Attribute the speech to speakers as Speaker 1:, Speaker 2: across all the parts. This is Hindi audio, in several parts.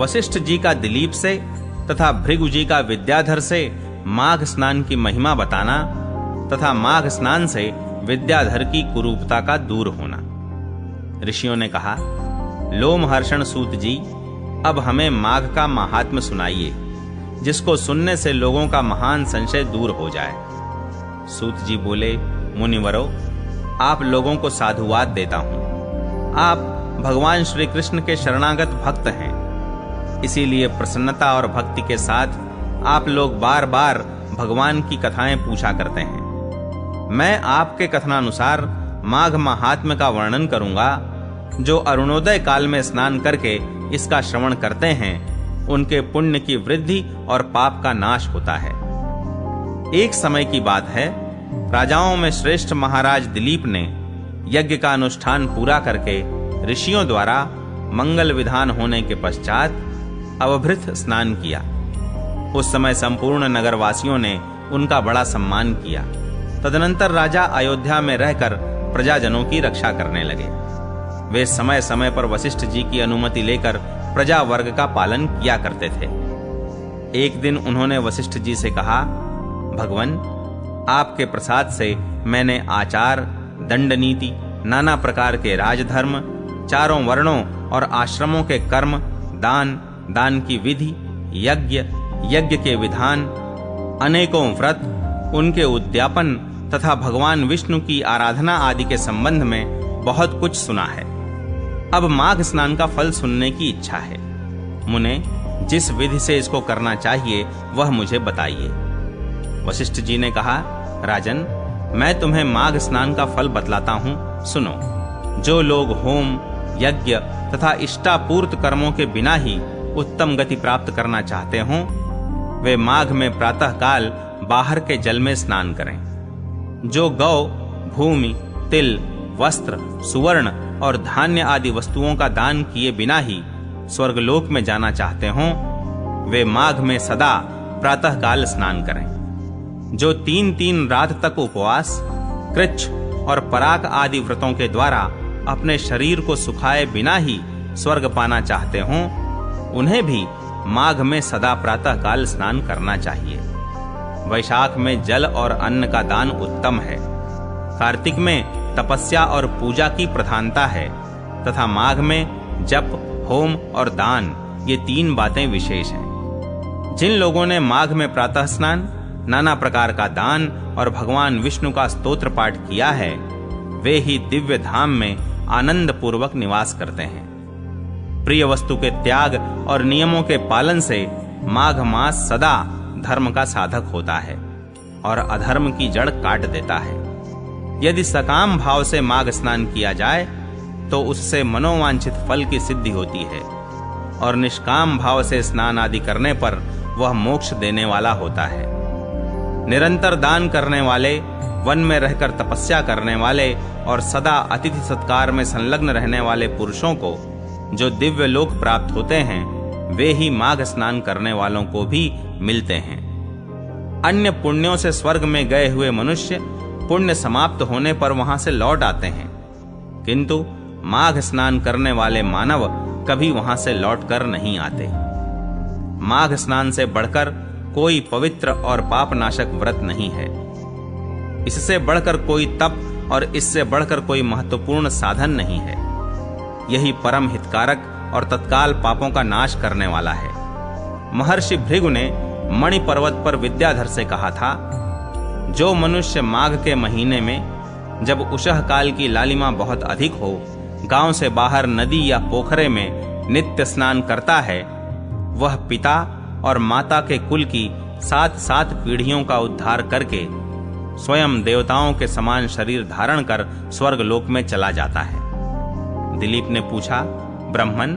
Speaker 1: वशिष्ठ जी का दिलीप से तथा भृगु जी का विद्याधर से माघ स्नान की महिमा बताना तथा माघ स्नान से विद्याधर की कुरूपता का दूर होना। ऋषियों ने कहा, लोमहर्षण सूत जी, अब हमें माघ का महात्म्य सुनाइए, जिसको सुनने से लोगों का महान संशय दूर हो जाए। सूत जी बोले, मुनिवरों, आप लोगों को साधुवाद देता हूं। आप भगवान श्री कृष्ण के शरणागत भक्त हैं, इसीलिए प्रसन्नता और भक्ति के साथ आप लोग बार बार भगवान की कथाएं पूछा करते हैं। मैं आपके कथनानुसार माघ महात्म्य का वर्णन करूंगा। जो अरुणोदय काल में स्नान करके इसका श्रवण करते हैं, उनके पुण्य की वृद्धि और पाप का नाश होता है। एक समय की बात है, राजाओं में श्रेष्ठ महाराज दिलीप ने यज्ञ का अनुष्ठान पूरा करके ऋषियों द्वारा मंगल विधान होने के पश्चात अवभृत स्नान किया। उस समय संपूर्ण नगरवासियों ने उनका बड़ा सम्मान किया। तदनंतर राजा अयोध्या में रहकर प्रजाजनों की रक्षा करने लगे। वे समय समय पर वशिष्ठ जी की अनुमति लेकर प्रजा वर्ग का पालन किया करते थे। एक दिन उन्होंने वशिष्ठ जी से कहा, भगवन, आपके प्रसाद से मैंने आचार, दंड नीति, नाना प्रकार के राजधर्म, चारों वर्णों और आश्रमों के कर्म, दान, दान की विधि, यज्ञ के विधान, अनेकों व्रत, उनके उद्यापन तथा भगवान विष्णु की आराधना आदि के संबंध में बहुत कुछ सुना है। अब माघ स्नान का फल सुनने की इच्छा है। मुने, जिस विधि से इसको करना चाहिए वह मुझे बताइए। वशिष्ठ जी ने कहा, राजन, मैं तुम्हें माघ स्नान का फल बतलाता हूं, सुनो। जो लोग होम, यज्ञ तथा इष्टापूर्त कर्मों के बिना ही उत्तम गति प्राप्त करना चाहते हों, वे माघ में प्रातः काल बाहर के जल में स्नान करें। जो गौ, भूमि, तिल, वस्त्र, सुवर्ण और धान्य आदि वस्तुओं का दान किए बिना ही स्वर्गलोक में जाना चाहते हों, वे माघ में सदा प्रातः काल स्नान करें। जो 3-3 रात तक उपवास, कृच्छ और पराक आदि व्रतों के द्वारा अपने शरीर को सुखाए बिना ही स्वर्ग पाना चाहते हों, उन्हें भी माघ में सदा प्रातः काल स्नान करना चाहिए। वैशाख में जल और अन्न का दान उत्तम है। कार्तिक में तपस्या और पूजा की प्रधानता है तथा माघ में जप, होम और दान, ये 3 बातें विशेष हैं। जिन लोगों ने माघ में प्रातः स्नान, नाना प्रकार का दान और भगवान विष्णु का स्तोत्र पाठ किया है, वे ही दिव्य धाम में आनंद पूर्वक निवास करते हैं। प्रिय वस्तु के त्याग और नियमों के पालन से माघ मास सदा धर्म का साधक होता है और अधर्म की जड़ काट देता है। यदि सकाम भाव से माघ स्नान किया जाए तो उससे मनोवांछित फल की सिद्धि होती है और निष्काम भाव से स्नान आदि करने पर वह मोक्ष देने वाला होता है। निरंतर दान करने वाले, वन में रहकर तपस्या करने वाले और सदा अतिथि सत्कार में संलग्न रहने वाले पुरुषों को जो दिव्य लोक प्राप्त होते हैं, वे ही माघ स्नान करने वालों को भी मिलते हैं। अन्य पुण्यों से स्वर्ग में गए हुए मनुष्य पुण्य समाप्त होने पर वहां से लौट आते हैं, किंतु माघ स्नान करने वाले मानव कभी वहां से लौटकर नहीं आते। माघ स्नान से बढ़कर कोई पवित्र और पापनाशक व्रत नहीं है। इससे बढ़कर कोई तप और इससे बढ़कर कोई महत्वपूर्ण साधन नहीं है। यही परम हितकारक और तत्काल पापों का नाश करने वाला है। महर्षि भृगु ने मणि पर्वत पर विद्याधर से कहा था, जो मनुष्य माघ के महीने में, जब उषः काल की लालिमा बहुत अधिक हो, गांव से बाहर नदी या पोखरे में नित्य स्नान करता है, वह पिता और माता के कुल की 7-7 पीढ़ियों का उद्धार करके स्वयं देवताओं के समान शरीर धारण कर स्वर्गलोक में चला जाता है। दिलीप ने पूछा, ब्रह्मन,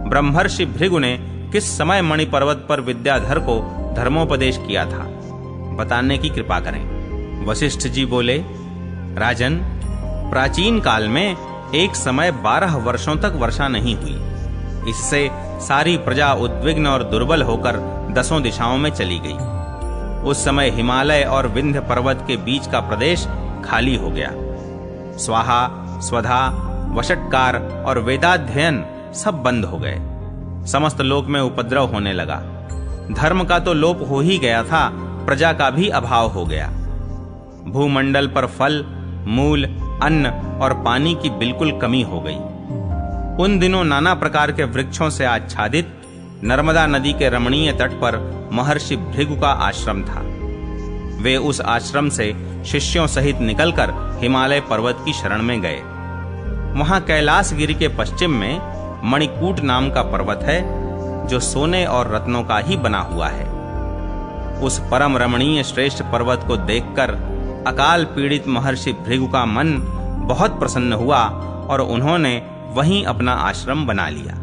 Speaker 1: ब्रह्मर्षि भृगु ने किस समय मणि पर्वत पर विद्याधर को धर्मोपदेश किया था, बताने की कृपा करें। वशिष्ठ जी बोले, राजन, प्राचीन काल में एक समय 12 वर्षों तक वर्षा नहीं हुई। इससे सारी प्रजा उद्विग्न और दुर्बल होकर 10 दिशाओं में चली गई। उस समय हिमालय और विंध्य पर्वत के बीच का प्रदेश खाली हो गया। स्वाहा, स्वधा, वषट्कार और वेदाध्ययन सब बंद हो गए। समस्त लोक में उपद्रव होने लगा। धर्म का तो लोप हो ही गया था, प्रजा का भी अभाव हो गया। भूमंडल पर फल, मूल, अन्न और पानी की बिल्कुल कमी हो गई। उन दिनों नाना प्रकार के वृक्षों से आच्छादित नर्मदा नदी के रमणीय तट पर महर्षि भृगु का आश्रम था। वे उस आश्रम से शिष्यों सहित निकलकर हिमालय पर्वत की शरण में गए। वहां कैलाशगिरी के पश्चिम में मणिकूट नाम का पर्वत है, जो सोने और रत्नों का ही बना हुआ है। उस परम रमणीय श्रेष्ठ पर्वत को देखकर अकाल पीड़ित महर्षि भृगु का मन बहुत प्रसन्न हुआ और उन्होंने वहीं अपना आश्रम बना लिया।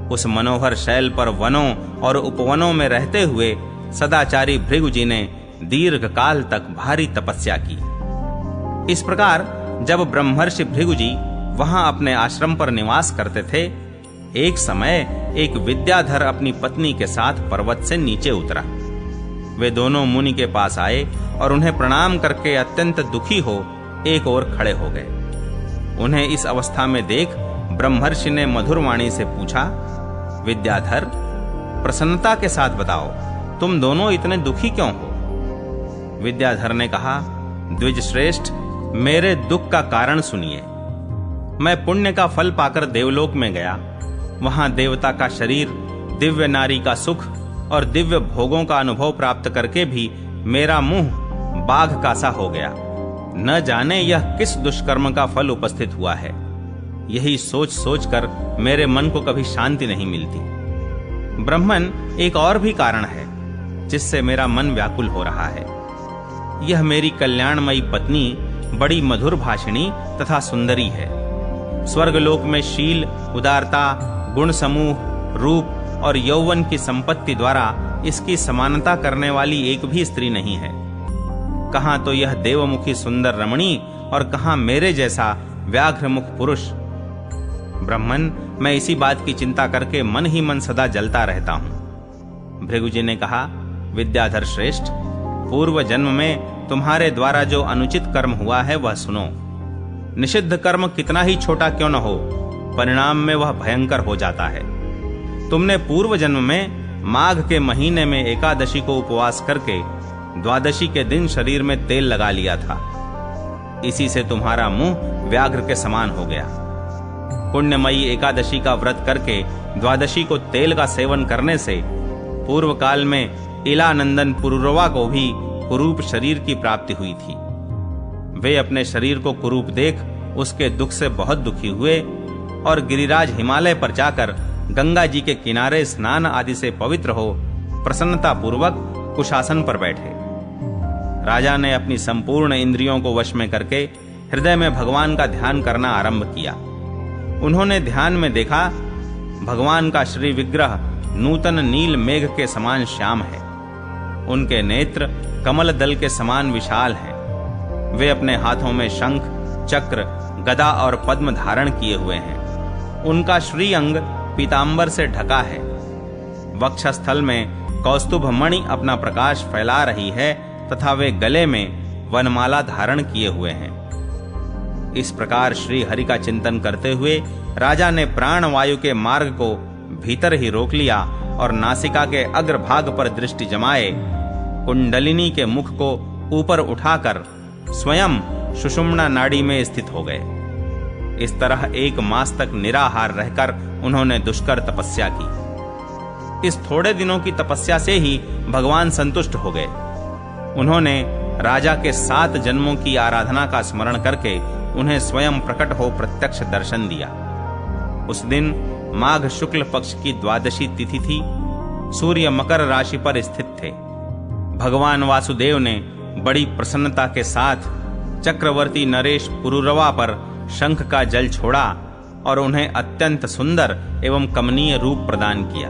Speaker 1: उस मनोहर शैल पर वनों और उपवनों में रहते हुए सदाचारी भृगु जी ने दीर्घ काल तक भारी तपस्या की। इस प्रकार जब ब्रह्मर्षि भृगु जी वहां अपने आश्रम पर निवास करते थे, एक समय एक विद्याधर अपनी पत्नी के साथ पर्वत से नीचे उतरा। वे दोनों मुनि के पास आए और उन्हें प्रणाम करके अत्यंत दुखी हो एक ओर खड़े हो गए। उन्हें इस अवस्था में देख ब्रह्मर्षि ने मधुर वाणी से पूछा, विद्याधर, प्रसन्नता के साथ बताओ, तुम दोनों इतने दुखी क्यों हो? विद्याधर ने कहा, द्विज श्रेष्ठ, मेरे दुख का कारण सुनिए। मैं पुण्य का फल पाकर देवलोक में गया। वहां देवता का शरीर, दिव्य नारी का सुख और दिव्य भोगों का अनुभव प्राप्त करके भी मेरा मुंह बाघ का सा हो गया। न जाने यह किस दुष्कर्म का फल उपस्थित हुआ है। यही सोच सोचकर मेरे मन को कभी शांति नहीं मिलती। ब्रह्मन, एक और भी कारण है जिससे मेरा मन व्याकुल हो रहा है। यह मेरी कल्याणमयी पत्नी बड़ी मधुर भाषिणी तथा सुंदरी है। स्वर्गलोक में शील, उदारता, गुण समूह, रूप और यौवन की संपत्ति द्वारा इसकी समानता करने वाली एक भी स्त्री नहीं है। कहां तो यह देवमुखी सुंदर रमणी और कहां मेरे जैसा व्याघ्रमुख पुरुष। ब्रह्मन, मैं इसी बात की चिंता करके मन ही मन सदा जलता रहता हूं। भृगु जी ने कहा, विद्याधर श्रेष्ठ, पूर्व जन्म में तुम्हारे द्वारा जो अनुचित कर्म हुआ है वह सुनो। निषिद्ध कर्म कितना ही छोटा क्यों न हो, परिणाम में वह भयंकर हो जाता है। तुमने पूर्व जन्म में माघ के महीने में एकादशी को उपवास करके द्वादशी के दिन शरीर में तेल लगा लिया था। इसी से तुम्हारा मुंह व्याघ्र के समान हो गया। पुण्यमयी एकादशी का व्रत करके द्वादशी को तेल का सेवन करने से पूर्व काल में इलानंदन पुरुरवा को भी कुरूप शरीर की प्राप्ति हुई थी। वे अपने शरीर को कुरूप देख उसके दुख से बहुत दुखी हुए और गिरिराज हिमालय पर जाकर गंगा जी के किनारे स्नान आदि से पवित्र हो प्रसन्नता पूर्वक कुशासन पर बैठे। राजा ने अपनी संपूर्ण इंद्रियों को वश में करके हृदय में भगवान का ध्यान करना आरंभ किया। उन्होंने ध्यान में देखा, भगवान का श्री विग्रह नूतन नील मेघ के समान श्याम है। उनके नेत्र कमल दल के समान विशाल हैं। वे अपने हाथों में शंख, चक्र, गदा और पद्म धारण किए हुए हैं। उनका श्री अंग पीतांबर से ढका है। वक्षस्थल में कौस्तुभ मणि अपना प्रकाश फैला रही है तथा वे गले में वनमाला धारण किए हुए हैं। इस प्रकार श्री हरि का चिंतन करते हुए राजा ने प्राण वायु के मार्ग को भीतर ही रोक लिया और नासिका के अग्रभाग पर दृष्टि जमाए कुंडलिनी के मुख को ऊपर उठाकर स्वयं सुषुम्ना नाड़ी में स्थित हो गए। इस तरह 1 मास तक निराहार रहकर उन्होंने दुष्कर तपस्या की। इस थोड़े दिनों की तपस्या से ही भगवान संतुष्ट हो गए। उन्होंने राजा के 7 जन्मों की आराधना का स्मरण करके उन्हें स्वयं प्रकट हो प्रत्यक्ष दर्शन दिया। उस दिन माघ शुक्ल पक्ष की द्वादशी तिथि थी। सूर्य मकर राशि पर स्थित थे। भगवान वासुदेव ने बड़ी प्रसन्नता के साथ चक्रवर्ती नरेश पुरुरवा पर शंख का जल छोड़ा और उन्हें अत्यंत सुंदर एवं कमनीय रूप प्रदान किया।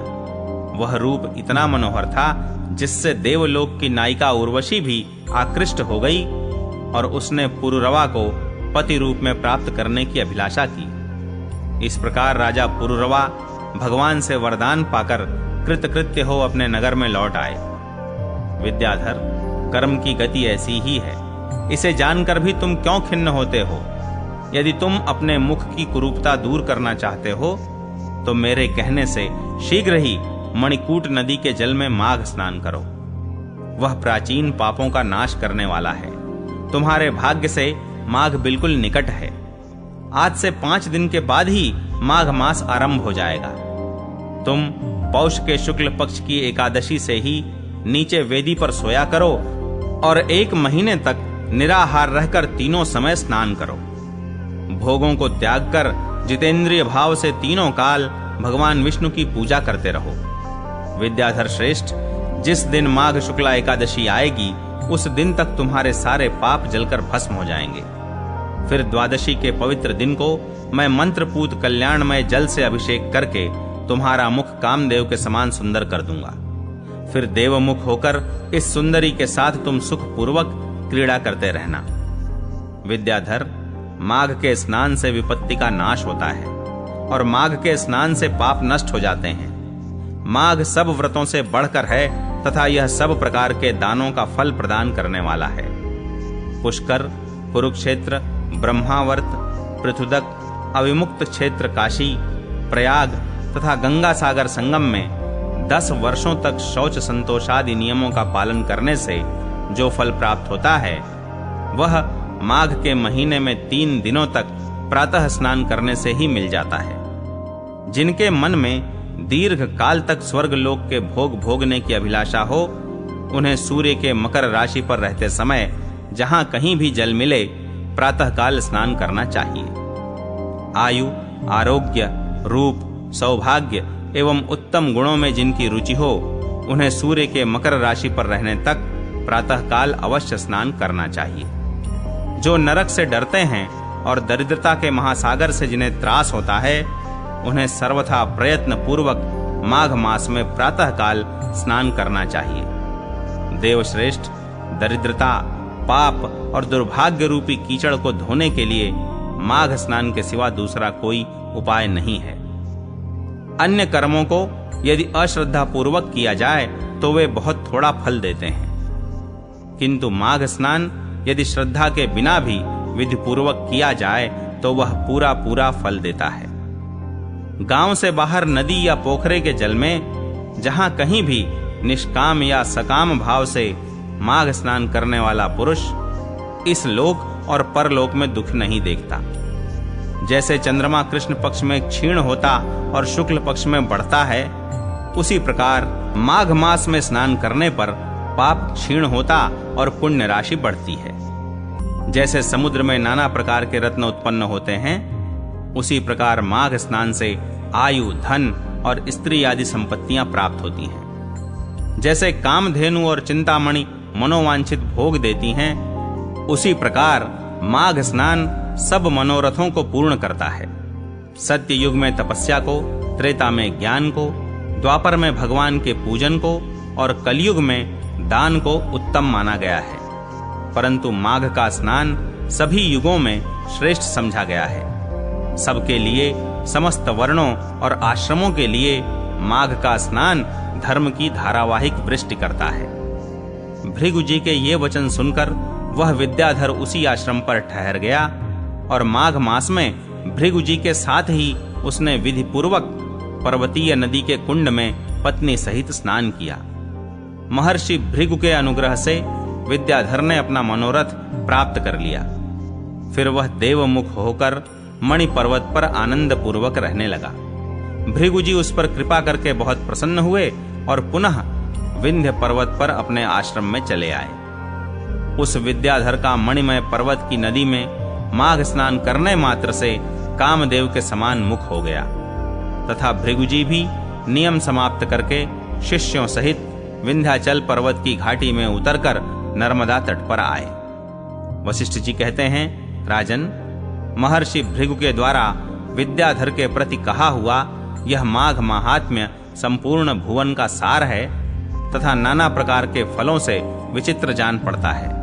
Speaker 1: वह रूप इतना मनोहर था जिससे देवलोक की नायिका उर्वशी भी आकृष्ट हो गई और उसने पुरुरवा को पति रूप में प्राप्त करने की अभिलाषा की। इस प्रकार राजा पुरुरवा भगवान से वरदान पाकर कृतकृत्य हो अपने नगर में लौट आए। विद्याधर, कर्म की गति ऐसी ही है। इसे जानकर भी तुम क्यों खिन्न होते हो? यदि तुम अपने मुख की कुरूपता दूर करना चाहते हो तो मेरे कहने से शीघ्र ही मणिकूट नदी के जल में माघ स्नान करो। वह प्राचीन पापों का नाश करने वाला है। तुम्हारे भाग्य से माघ बिल्कुल निकट है। आज से 5 दिन के बाद ही माघ मास आरंभ हो जाएगा। तुम पौष के शुक्ल पक्ष की एकादशी से ही नीचे वेदी पर सोया करो और 1 महीने तक निराहार रहकर तीनों समय स्नान करो। भोगों को त्याग कर जितेंद्रिय भाव से तीनों काल भगवान विष्णु की पूजा करते रहो। विद्याधर श्रेष्ठ, जिस दिन माघ शुक्ला एकादशी आएगी उस दिन तक तुम्हारे सारे पाप जलकर भस्म हो जाएंगे। फिर द्वादशी के पवित्र दिन को मैं मंत्रपूत कल्याणमय जल से अभिषेक करके तुम्हारा मुख कामदेव के समान सुंदर कर दूंगा। फिर देवमुख होकर इस सुंदरी के साथ तुम सुख पूर्वक क्रीड़ा करते रहना। विद्याधर, माघ के स्नान से विपत्ति का नाश होता है और माघ के स्नान से पाप नष्ट हो जाते हैं। माघ सब व्रतों से बढ़कर है तथा यह सब प्रकार के दानों का फल प्रदान करने वाला है। पुष्कर, कुरुक्षेत्र, ब्रह्मावर्त, पृथुदक, अविमुक्त क्षेत्र काशी, प्रयाग तथा गंगा सागर संगम में 10 वर्षों तक शौच संतोषादि नियमों का पालन करने से जो फल प्राप्त होता है वह माघ के महीने में 3 दिनों तक प्रातः स्नान करने से ही मिल जाता है। जिनके मन में दीर्घ काल तक स्वर्ग लोक के भोग भोगने की अभिलाषा हो, उन्हें सूर्य के मकर राशि पर रहते समय जहां कहीं भी जल मिले प्रातः काल स्नान करना चाहिए। आयु, आरोग्य, रूप, सौभाग्य एवं उत्तम गुणों में जिनकी रुचि हो, उन्हें सूर्य के मकर राशि पर रहने तक प्रातः काल अवश्य स्नान करना चाहिए। जो नरक से डरते हैं और दरिद्रता के महासागर से जिन्हें त्रास होता है, उन्हें सर्वथा प्रयत्न पूर्वक माघ मास में प्रातः काल स्नान करना चाहिए। देवश्रेष्ठ, दरिद्रता, पाप और दुर्भाग्य रूपी कीचड़ को धोने के लिए माघ स्नान के सिवा दूसरा कोई उपाय नहीं है। अन्य कर्मों को यदि अश्रद्धा पूर्वक किया जाए तो वे बहुत थोड़ा फल देते हैं, किंतु माघ स्नान यदि श्रद्धा के बिना भी विधि पूर्वक किया जाए तो वह पूरा पूरा फल देता है। गांव से बाहर नदी या पोखरे के जल में जहां कहीं भी निष्काम या सकाम भाव से माघ स्नान करने वाला पुरुष इस लोक और परलोक में दुख नहीं देखता। जैसे चंद्रमा कृष्ण पक्ष में क्षीण होता और शुक्ल पक्ष में बढ़ता है, उसी प्रकार माघ मास में स्नान करने पर पाप क्षीण होता और पुण्य राशि बढ़ती है। जैसे समुद्र में नाना प्रकार के रत्न उत्पन्न होते हैं, उसी प्रकार माघ स्नान से आयु, धन और स्त्री आदि संपत्तियां प्राप्त होती हैं। जैसे कामधेनु और चिंतामणि मनोवांछित भोग देती हैं, उसी प्रकार माघ स्नान सब मनोरथों को पूर्ण करता है। सत्य युग में तपस्या को, त्रेता में ज्ञान को, द्वापर में भगवान के पूजन को और कलयुग में दान को उत्तम माना गया है, परंतु माघ का स्नान सभी युगों में श्रेष्ठ समझा गया है। सबके लिए, समस्त वर्णों और आश्रमों के लिए माघ का स्नान धर्म की धारावाहिक वृष्टि करता है। भृगु जी के ये वचन सुनकर वह विद्याधर उसी आश्रम पर ठहर गया और माघ मास में भृगु जी के साथ ही उसने विधि पूर्वक पर्वतीय नदी के कुंड में पत्नी सहित स्नान किया। महर्षि भृगु के अनुग्रह से विद्याधर ने अपना मनोरथ प्राप्त कर लिया। फिर वह देवमुख होकर मणि पर्वत पर आनंद पूर्वक रहने लगा। भृगु जी उस पर कृपा करके बहुत प्रसन्न हुए और पुनः विंध्य पर्वत पर अपने आश्रम में चले आए। उस विद्याधर का मणिमय पर्वत की नदी में माघ स्नान करने मात्र से कामदेव के समान मुख हो गया तथा भृगु जी भी नियम समाप्त करके शिष्यों सहित विंध्याचल पर्वत की घाटी में उतरकर नर्मदा तट पर आए। वशिष्ठ जी कहते हैं, राजन, महर्षि भृगु के द्वारा विद्याधर के प्रति कहा हुआ यह माघ महात्म्य संपूर्ण भुवन का सार है तथा नाना प्रकार के फलों से विचित्र जान पड़ता है।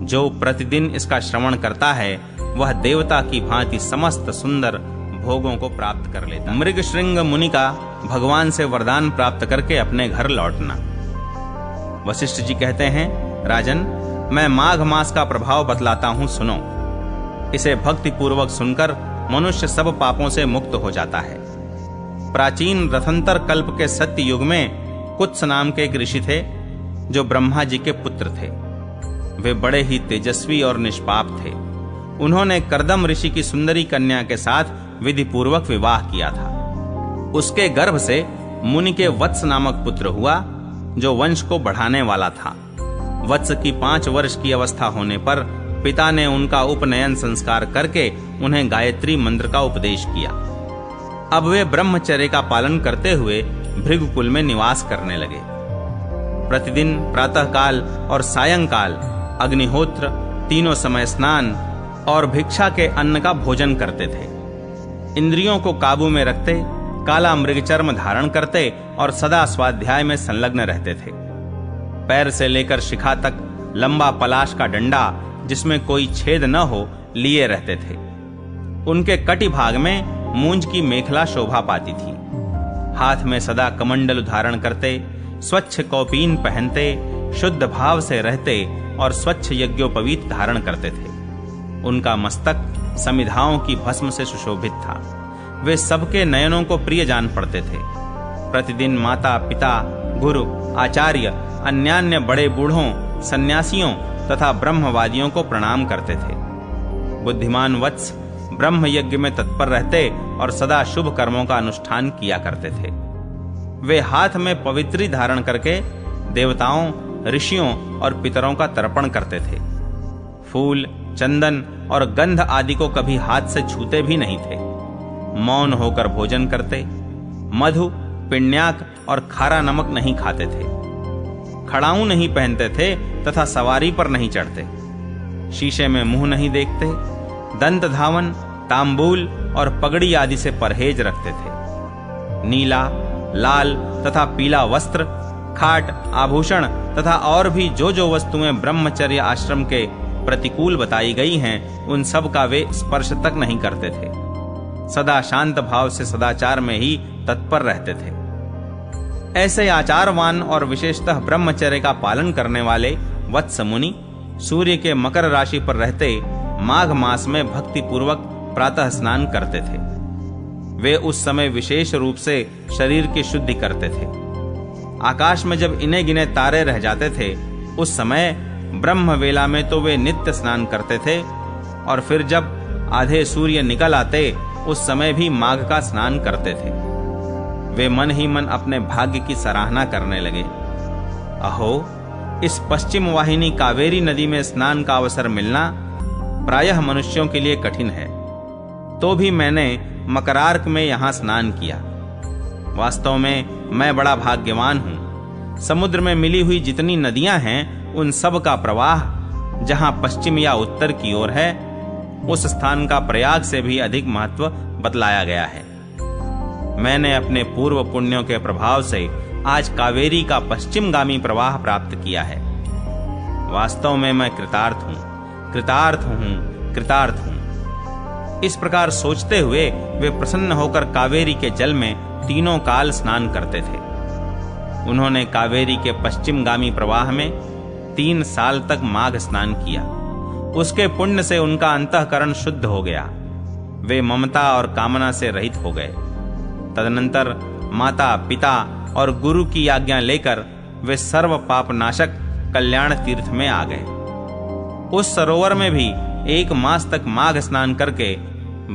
Speaker 1: जो प्रतिदिन इसका श्रवण करता है वह देवता की भांति समस्त सुंदर भोगों को प्राप्त कर लेता। मृगशृंग मुनि का भगवान से वरदान प्राप्त करके अपने घर लौटना। वशिष्ठ जी कहते हैं, राजन, मैं माघ मास का प्रभाव बतलाता हूं, सुनो। इसे भक्ति पूर्वक सुनकर मनुष्य सब पापों से मुक्त हो जाता है। प्राचीन रथंतर कल्प के सत्य युग में कुत्स नाम के एक ऋषि थे जो ब्रह्मा जी के पुत्र थे। वे बड़े ही तेजस्वी और निष्पाप थे। उन्होंने कर्दम ऋषि की सुंदरी कन्या के साथ विधि पूर्वक विवाह किया था। उसके गर्भ से मुनि के वत्स नामक पुत्र हुआ जो वंश को बढ़ाने वाला था। वत्स की 5 वर्ष की अवस्था होने पर पिता ने उनका उपनयन संस्कार करके उन्हें गायत्री मंत्र का उपदेश किया। अब वे ब्रह्मचर्य का पालन करते हुए भृगुकुल में निवास करने लगे। प्रतिदिन प्रातःकाल और सायंकाल अग्निहोत्र, तीनों समय स्नान और भिक्षा के अन्न का भोजन करते थे। इंद्रियों को काबू में रखते, काला मृगचर्म धारण करते और सदा स्वाध्याय में संलग्न रहते थे। पैर से लेकर शिखा तक लंबा पलाश का डंडा जिसमें कोई छेद न हो लिए रहते थे। उनके कटी भाग में मूंज की मेखला शोभा पाती थी। हाथ में सदा कमंडल धारण करते, स्वच्छ कौपीन पहनते, शुद्ध भाव से रहते और स्वच्छ यज्ञोपवीत धारण करते थे। उनका मस्तक समिधाओं की भस्म से सुशोभित था। वे सबके नयनों को प्रिय जान पड़ते थे। प्रतिदिन माता पिता, गुरु, आचार्य, अन्यान्य बड़े बूढ़ों, सन्यासियों तथा ब्रह्मवादियों को प्रणाम करते थे। बुद्धिमान वत्स ब्रह्म यज्ञ में तत्पर रहते और सदा शुभ कर्मों का अनुष्ठान किया करते थे। वे हाथ में पवित्री धारण करके देवताओं, ऋषियों और पितरों का तर्पण करते थे। फूल, चंदन और गंध आदि को कभी हाथ से छूते भी नहीं थे। मौन होकर भोजन करते, मधु, पिण्याक और खारा नमक नहीं खाते थे। खड़ाऊं नहीं पहनते थे तथा सवारी पर नहीं चढ़ते। शीशे में मुंह नहीं देखते। दंत धावन, तांबूल और पगड़ी आदि से परहेज रखते थे। नीला, लाल तथा पीला वस्त्र, खाट, आभूषण तथा और भी जो वस्तुएं ब्रह्मचर्य आश्रम के प्रतिकूल बताई गई हैं, उन सब का वे स्पर्श तक नहीं करते थे। सदा शांत भाव से सदाचार में ही तत्पर रहते थे। ऐसे आचारवान और विशेषतः ब्रह्मचर्य का पालन करने वाले वत्स मुनि सूर्य के मकर राशि पर रहते माघ मास में भक्ति पूर्वक प्रातः स्नान करते थे। वे उस समय विशेष रूप से शरीर की शुद्धि करते थे। आकाश में जब इने गिने तारे रह जाते थे, उस समय ब्रह्म वेला में तो वे नित्य स्नान करते थे और फिर जब आधे सूर्य निकल आते, उस समय भी माघ का स्नान करते थे। वे मन ही मन अपने भाग्य की सराहना करने लगे। अहो, इस पश्चिम वाहिनी कावेरी नदी में स्नान का अवसर मिलना प्रायः मनुष्यों के लिए कठिन है। तो भी मैंने मकरार्क में यहाँ स्नान किया। वास्तव में मैं बड़ा भाग्यवान हूँ। समुद्र में मिली हुई जितनी नदियां हैं, उन सब का प्रवाह जहाँ पश्चिम या उत्तर की ओर है, उस स्थान का प्रयाग से भी अधिक महत्व बतलाया गया है। मैंने अपने पूर्व पुण्यों के प्रभाव से आज कावेरी का पश्चिमगामी प्रवाह प्राप्त किया है। वास्तव में मैं कृतार्थ हूँ, कृतार्थ हूँ, कृतार्थ हूँ। इस प्रकार सोचते हुए वे प्रसन्न होकर कावेरी के जल में तीनों काल स्नान करते थे। उन्होंने कावेरी के पश्चिमगामी प्रवाह में 3 साल तक माघ स्नान किया। उसके पुण्य से उनका अंतःकरण शुद्ध हो गया। वे ममता और कामना से रहित हो गए। तदनंतर माता, पिता और गुरु की आज्ञा लेकर वे सर्व पाप नाशक कल्याण तीर्थ में आ गए। उस सरोवर में भी 1 मास तक माघ स्नान करके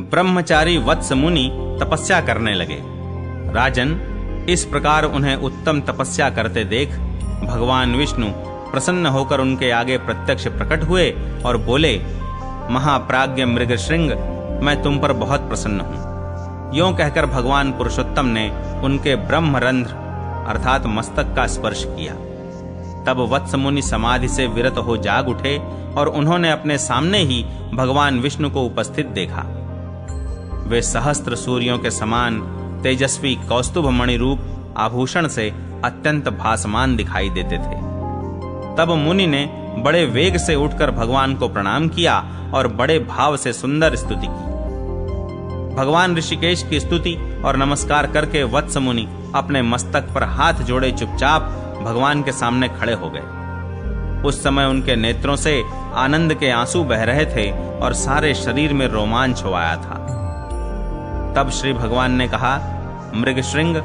Speaker 1: ब्रह्मचारी वत्स मुनि तपस्या करने लगे। राजन, इस प्रकार उन्हें उत्तम तपस्या करते देख भगवान विष्णु प्रसन्न होकर उनके आगे प्रत्यक्ष प्रकट हुए और बोले, महाप्राज्ञ मृगशृंग, मैं तुम पर बहुत प्रसन्न हूं। यों कहकर भगवान पुरुषोत्तम ने उनके ब्रह्मरंध्र अर्थात मस्तक का स्पर्श किया। तब वत्स मुनि समाधि से विरत हो जाग उठे और उन्होंने अपने सामने ही भगवान विष्णु को उपस्थित देखा। वे सहस्त्र सूर्यों के समान तेजस्वी कौस्तुभ मणि रूप आभूषण से अत्यंत भासमान दिखाई देते थे। तब मुनि ने बड़े वेग से उठकर भगवान को प्रणाम किया और बड़े भाव से सुंदर स्तुति की। भगवान ऋषिकेश की स्तुति और नमस्कार करके वत्स मुनि अपने मस्तक पर हाथ जोड़े चुपचाप भगवान के सामने खड़े हो गए। उस समय उनके नेत्रों से आनंद के आंसू बह रहे थे और सारे शरीर में रोमांच हो आया था। तब श्री भगवान ने कहा, मृगशृंग,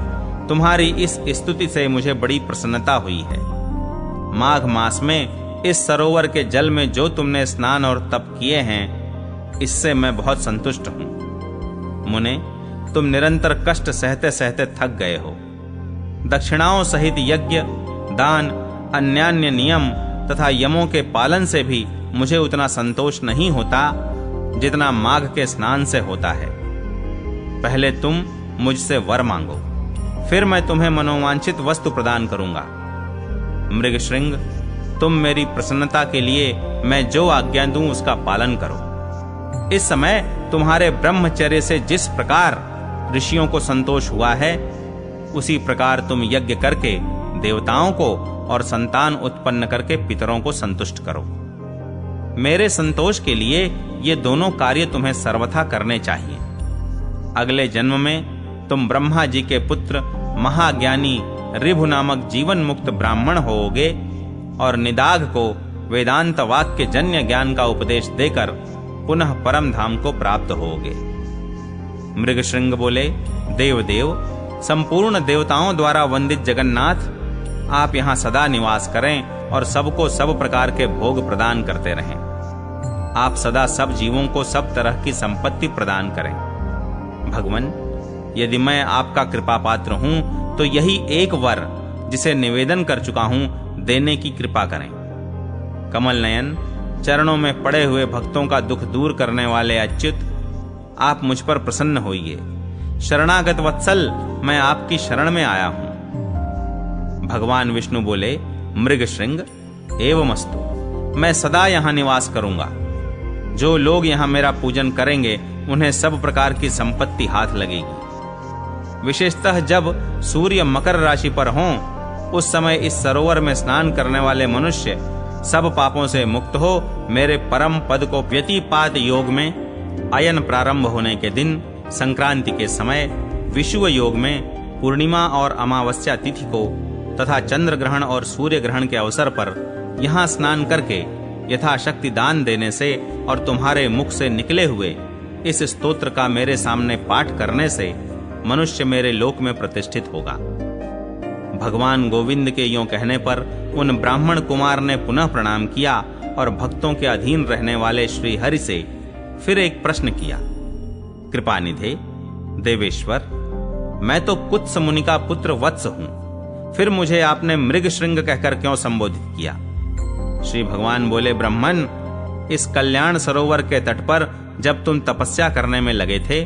Speaker 1: तुम्हारी इस स्तुति से मुझे बड़ी प्रसन्नता हुई है। माघ मास में इस सरोवर के जल में जो तुमने स्नान और तप किए हैं, इससे मैं बहुत संतुष्ट हूं। मुने, तुम निरंतर कष्ट सहते सहते थक गए हो। दक्षिणाओं सहित यज्ञ, दान, अन्यान्य नियम तथा यमों के पालन से भी मुझे उतना संतोष नहीं होता जितना माघ के स्नान से होता है। पहले तुम मुझसे वर मांगो, फिर मैं तुम्हें मनोवांछित वस्तु प्रदान करूंगा। मृगशृंग, तुम मेरी प्रसन्नता के लिए मैं जो आज्ञा दूं उसका पालन करो। इस समय तुम्हारे ब्रह्मचर्य से जिस प्रकार ऋषियों को संतोष हुआ है, उसी प्रकार तुम यज्ञ करके देवताओं को और संतान उत्पन्न करके पितरों को संतुष्ट करो। मेरे संतोष के लिए ये दोनों कार्य तुम्हें सर्वथा करने चाहिए। अगले जन्म में तुम ब्रह्मा जी के पुत्र महाज्ञानी ऋभु नामक जीवन मुक्त ब्राह्मण होोगे और निदाघ को वेदांत वाक्य जन्य ज्ञान का उपदेश देकर पुनः परम धाम को प्राप्त होोगे। मृगशृंग बोले, देवदेव, संपूर्ण देवताओं द्वारा वंदित जगन्नाथ, आप यहाँ सदा निवास करें और सबको सब प्रकार के भोग प्रदान करते रहें। आप सदा सब जीवों को सब तरह की संपत्ति प्रदान करें। भगवान, यदि मैं आपका कृपा पात्र हूं तो यही एक वर जिसे निवेदन कर चुका हूं देने की कृपा करें। कमल नयन, चरणों में पड़े हुए भक्तों का दुख दूर करने वाले अच्युत, आप मुझ पर प्रसन्न होइए। शरणागत वत्सल, मैं आपकी शरण में आया हूं। भगवान विष्णु बोले, मृगशृंग, एवमस्तु, मैं सदा यहां निवास करूंगा। जो लोग यहां मेरा पूजन करेंगे उन्हें सब प्रकार की संपत्ति हाथ लगेगी। विशेषतः जब सूर्य मकर राशि पर हों, उस समय इस सरोवर में स्नान करने वाले मनुष्य सब पापों से मुक्त हो मेरे परम पद को व्यतिपात योग में अयन प्रारंभ होने के दिन संक्रांति के समय विषुव योग में पूर्णिमा और अमावस्या तिथि को तथा चंद्र ग्रहण और सूर्य ग्रहण के अवसर पर यहाँ स्नान करके यथाशक्ति दान देने से और तुम्हारे मुख से निकले हुए इस स्तोत्र का मेरे सामने पाठ करने से मनुष्य मेरे लोक में प्रतिष्ठित होगा। भगवान गोविंद के यों कहने पर उन ब्राह्मण कुमार ने पुनः प्रणाम किया और भक्तों के अधीन रहने वाले श्री हरि से फिर एक प्रश्न किया। कृपानिधे, देवेश्वर, मैं तो कुत्स मुनि का पुत्र वत्स हूं, फिर मुझे आपने मृगशृंग कहकर क्यों संबोधित किया? श्री भगवान बोले, ब्राह्मण, इस कल्याण सरोवर के तट पर जब तुम तपस्या करने में लगे थे,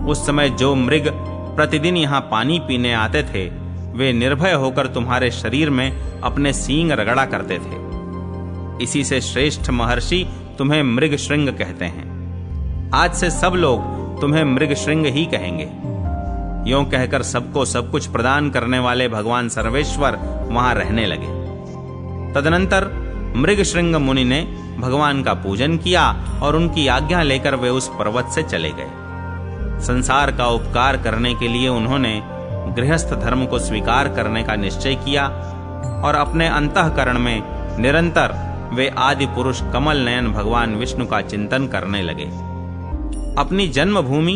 Speaker 1: उस समय जो मृग प्रतिदिन यहाँ पानी पीने आते थे, वे निर्भय होकर तुम्हारे शरीर में अपने सींग रगड़ा करते थे। इसी से श्रेष्ठ महर्षि तुम्हें मृगशृंग कहते हैं। आज से सब लोग तुम्हें मृगशृंग ही कहेंगे। यों कहकर सबको सब कुछ प्रदान करने वाले भगवान सर्वेश्वर वहां रहने लगे। तदनंतर मृगशृंग मुनि ने भगवान का पूजन किया और उनकी आज्ञा लेकर वे उस पर्वत से चले गए। संसार का उपकार करने के लिए उन्होंने गृहस्थ धर्म को स्वीकार करने का निश्चय किया और अपने अंतःकरण में निरंतर वे आदि पुरुष कमल नयन भगवान विष्णु का चिंतन करने लगे। अपनी जन्मभूमि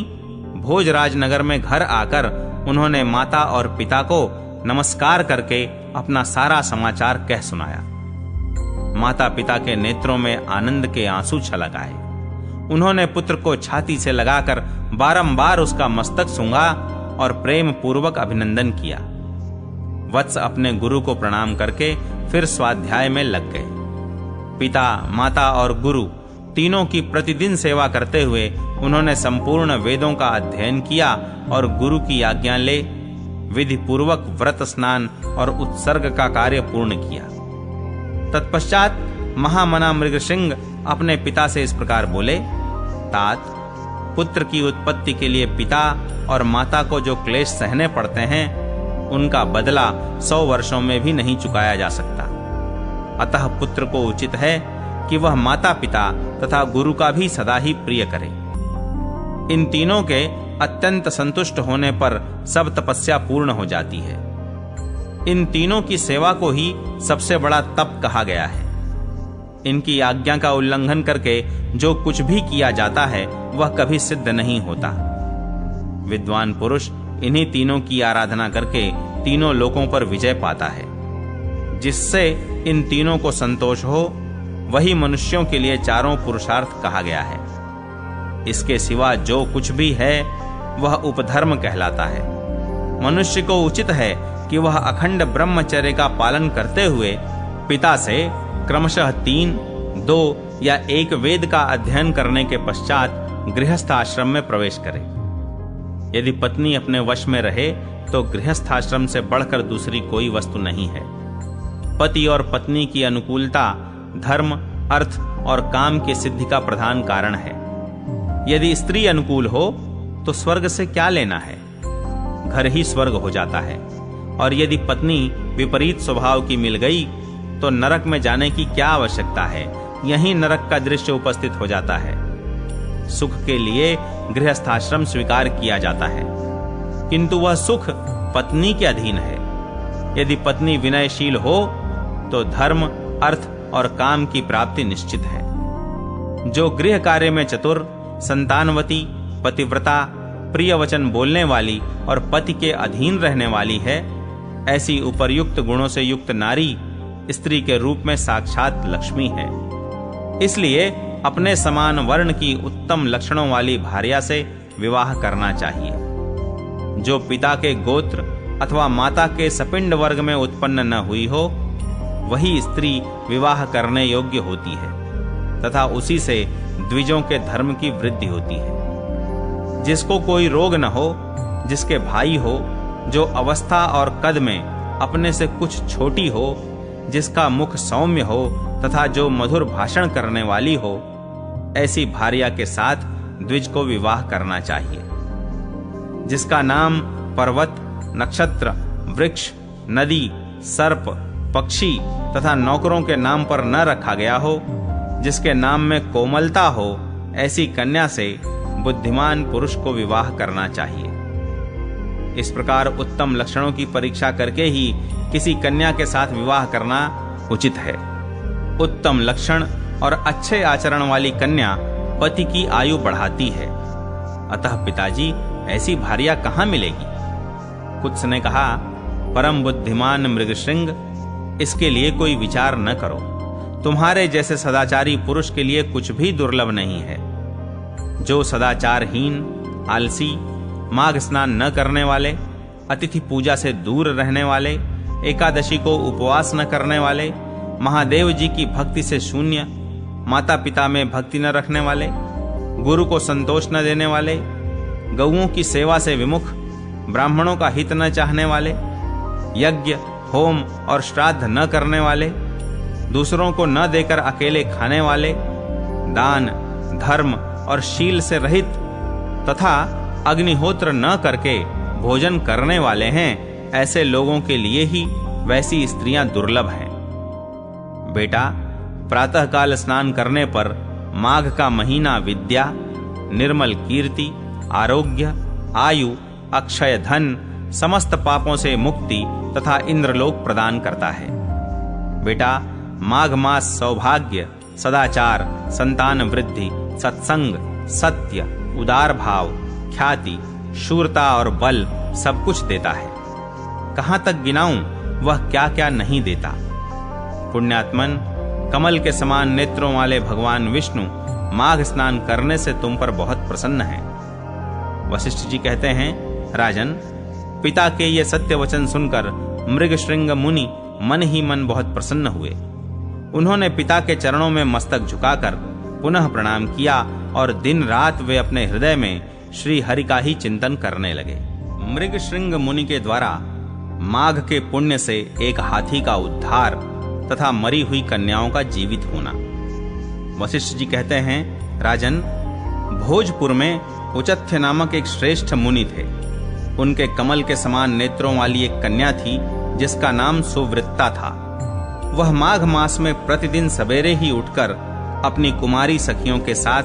Speaker 1: भोजराज नगर में घर आकर उन्होंने माता और पिता को नमस्कार करके अपना सारा समाचार कह सुनाया। माता पिता के नेत्रों में आनंद के आंसू छलक आए। उन्होंने पुत्र को छाती से लगाकर बारंबार उसका मस्तक सूंघा और प्रेम पूर्वक अभिनंदन किया। वत्स अपने गुरु को प्रणाम करके फिर स्वाध्याय में लग गए। पिता, माता और गुरु तीनों की प्रतिदिन सेवा करते हुए उन्होंने संपूर्ण वेदों का अध्ययन किया और गुरु की आज्ञा ले विधि पूर्वक व्रत स्नान और उत्सर्ग का कार्य पूर्ण किया। तत्पश्चात महामना मृगशृंग अपने पिता से इस प्रकार बोले, तात, पुत्र की उत्पत्ति के लिए पिता और माता को जो क्लेश सहने पड़ते हैं, उनका बदला 100 वर्षों में भी नहीं चुकाया जा सकता। अतः पुत्र को उचित है कि वह माता पिता तथा गुरु का भी सदा ही प्रिय करे। इन तीनों के अत्यंत संतुष्ट होने पर सब तपस्या पूर्ण हो जाती है। इन तीनों की सेवा को ही सबसे बड़ा तप कहा गया है। इनकी आज्ञा का उल्लंघन करके जो कुछ भी किया जाता है वह कभी सिद्ध नहीं होता। विद्वान पुरुष इन्हीं तीनों की आराधना करके तीनों लोकों पर विजय पाता है। जिससे इन तीनों को संतोष हो, वही मनुष्यों के लिए चारों पुरुषार्थ कहा गया है। इसके सिवा जो कुछ भी है वह उपधर्म कहलाता है। मनुष्य को उचित है कि वह अखंड ब्रह्मचर्य का पालन करते हुए पिता से क्रमशः 3, 2 या 1 वेद का अध्ययन करने के पश्चात गृहस्थ आश्रम में प्रवेश करे। यदि पत्नी अपने वश में रहे तो गृहस्थ आश्रम से बढ़कर दूसरी कोई वस्तु नहीं है। पति और पत्नी की अनुकूलता धर्म, अर्थ और काम की सिद्धि का प्रधान कारण है। यदि स्त्री अनुकूल हो तो स्वर्ग से क्या लेना है, घर ही स्वर्ग हो जाता है। और यदि पत्नी विपरीत स्वभाव की मिल गई तो नरक में जाने की क्या आवश्यकता है, यहीं नरक का दृश्य उपस्थित हो जाता है। सुख के लिए गृहस्थाश्रम स्वीकार किया जाता है, किंतु वह सुख पत्नी के अधीन है। यदि पत्नी विनयशील हो तो धर्म, अर्थ और काम की प्राप्ति निश्चित है। जो गृह कार्य में चतुर, संतानवती, पतिव्रता, प्रिय वचन बोलने वाली और पति के अधीन रहने वाली है, ऐसी उपर्युक्त गुणों से युक्त नारी स्त्री के रूप में साक्षात लक्ष्मी है। इसलिए अपने समान वर्ण की उत्तम लक्षणों वाली भार्या से विवाह करना चाहिए। जो पिता के गोत्र अथवा माता के सपिंड वर्ग में उत्पन्न न हुई हो, वही स्त्री विवाह करने योग्य होती है तथा उसी से द्विजों के धर्म की वृद्धि होती है। जिसको कोई रोग न हो, जिसके भाई हो, जो अवस्था और कद में अपने से कुछ छोटी हो, जिसका मुख सौम्य हो तथा जो मधुर भाषण करने वाली हो, ऐसी भार्या के साथ द्विज को विवाह करना चाहिए। जिसका नाम पर्वत, नक्षत्र, वृक्ष, नदी, सर्प, पक्षी तथा नौकरों के नाम पर न रखा गया हो, जिसके नाम में कोमलता हो, ऐसी कन्या से बुद्धिमान पुरुष को विवाह करना चाहिए। इस प्रकार उत्तम लक्षणों की परीक्षा करके ही किसी कन्या के साथ विवाह करना उचित है। उत्तम लक्षण और अच्छे आचरण वाली कन्या पति की आयु बढ़ाती है। अतः पिताजी, ऐसी भार्या कहाँ मिलेगी? कुत्स ने कहा, परम बुद्धिमान मृगशृंग, इसके लिए कोई विचार न करो। तुम्हारे जैसे सदाचारी पुरुष के लिए कुछ भी दुर्लभ नहीं है। जो सदाचारहीन, आलसी, माघ स्नान न करने वाले, अतिथि पूजा से दूर रहने वाले, एकादशी को उपवास न करने वाले, महादेव जी की भक्ति से शून्य, माता पिता में भक्ति न रखने वाले, गुरु को संतोष न देने वाले, गौओं की सेवा से विमुख, ब्राह्मणों का हित न चाहने वाले, यज्ञ, होम और श्राद्ध न करने वाले, दूसरों को न देकर अकेले खाने वाले, दान, धर्म और शील से रहित तथा अग्निहोत्र न करके भोजन करने वाले हैं, ऐसे लोगों के लिए ही वैसी स्त्रियां दुर्लभ हैं। बेटा, प्रातःकाल स्नान करने पर माघ का महीना विद्या, निर्मल कीर्ति, आरोग्य, आयु, अक्षय धन, समस्त पापों से मुक्ति तथा इंद्रलोक प्रदान करता है। बेटा, माघ मास सौभाग्य, सदाचार, संतान वृद्धि, सत्संग, सत्य, उदार भाव, ख्याति, शूरता और बल सब कुछ देता है। कहां तक गिनाऊं वह क्या क्या नहीं देता। पुण्यात्मन, कमल के समान नेत्रों वाले भगवान विष्णु माघ स्नान करने से तुम पर बहुत प्रसन्न हैं। वशिष्ठ जी कहते हैं, राजन, पिता के ये सत्य वचन सुनकर मृगशृंग मुनि मन ही मन बहुत प्रसन्न हुए। उन्होंने पिता के चरणों में मस्तक झुकाकर पुनः प्रणाम किया और दिन रात वे अपने हृदय में श्री हरि का ही चिंतन करने लगे। मृगशृंग मुनि के द्वारा माघ के पुण्य से एक हाथी का उद्धार तथा मरी हुई कन्याओं का जीवित होना। वशिष्ठ जी कहते हैं, राजन, भोजपुर में उचथ्य नामक एक श्रेष्ठ मुनि थे। उनके कमल के समान नेत्रों वाली एक कन्या थी जिसका नाम सुवृत्ता था। वह माघ मास में प्रतिदिन सवेरे ही उठकर अपनी कुमारी सखियों के साथ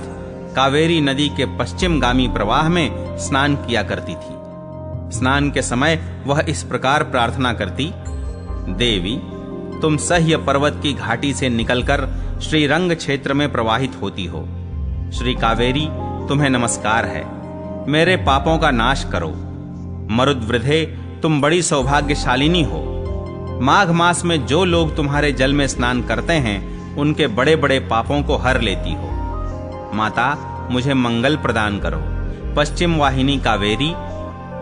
Speaker 1: कावेरी नदी के पश्चिमगामी प्रवाह में स्नान किया करती थी। स्नान के समय वह इस प्रकार प्रार्थना करती, देवी, तुम सह्य पर्वत की घाटी से निकलकर श्रीरंग क्षेत्र में प्रवाहित होती हो। श्री कावेरी, तुम्हें नमस्कार है। मेरे पापों का नाश करो। मरुद्वृधे, तुम बड़ी सौभाग्यशालिनी हो। माघ मास में जो लोग तुम्हारे जल में स्नान करते हैं उनके बड़े बड़े पापों को हर लेती हो। माता, मुझे मंगल प्रदान करो। पश्चिम वाहिनी कावेरी,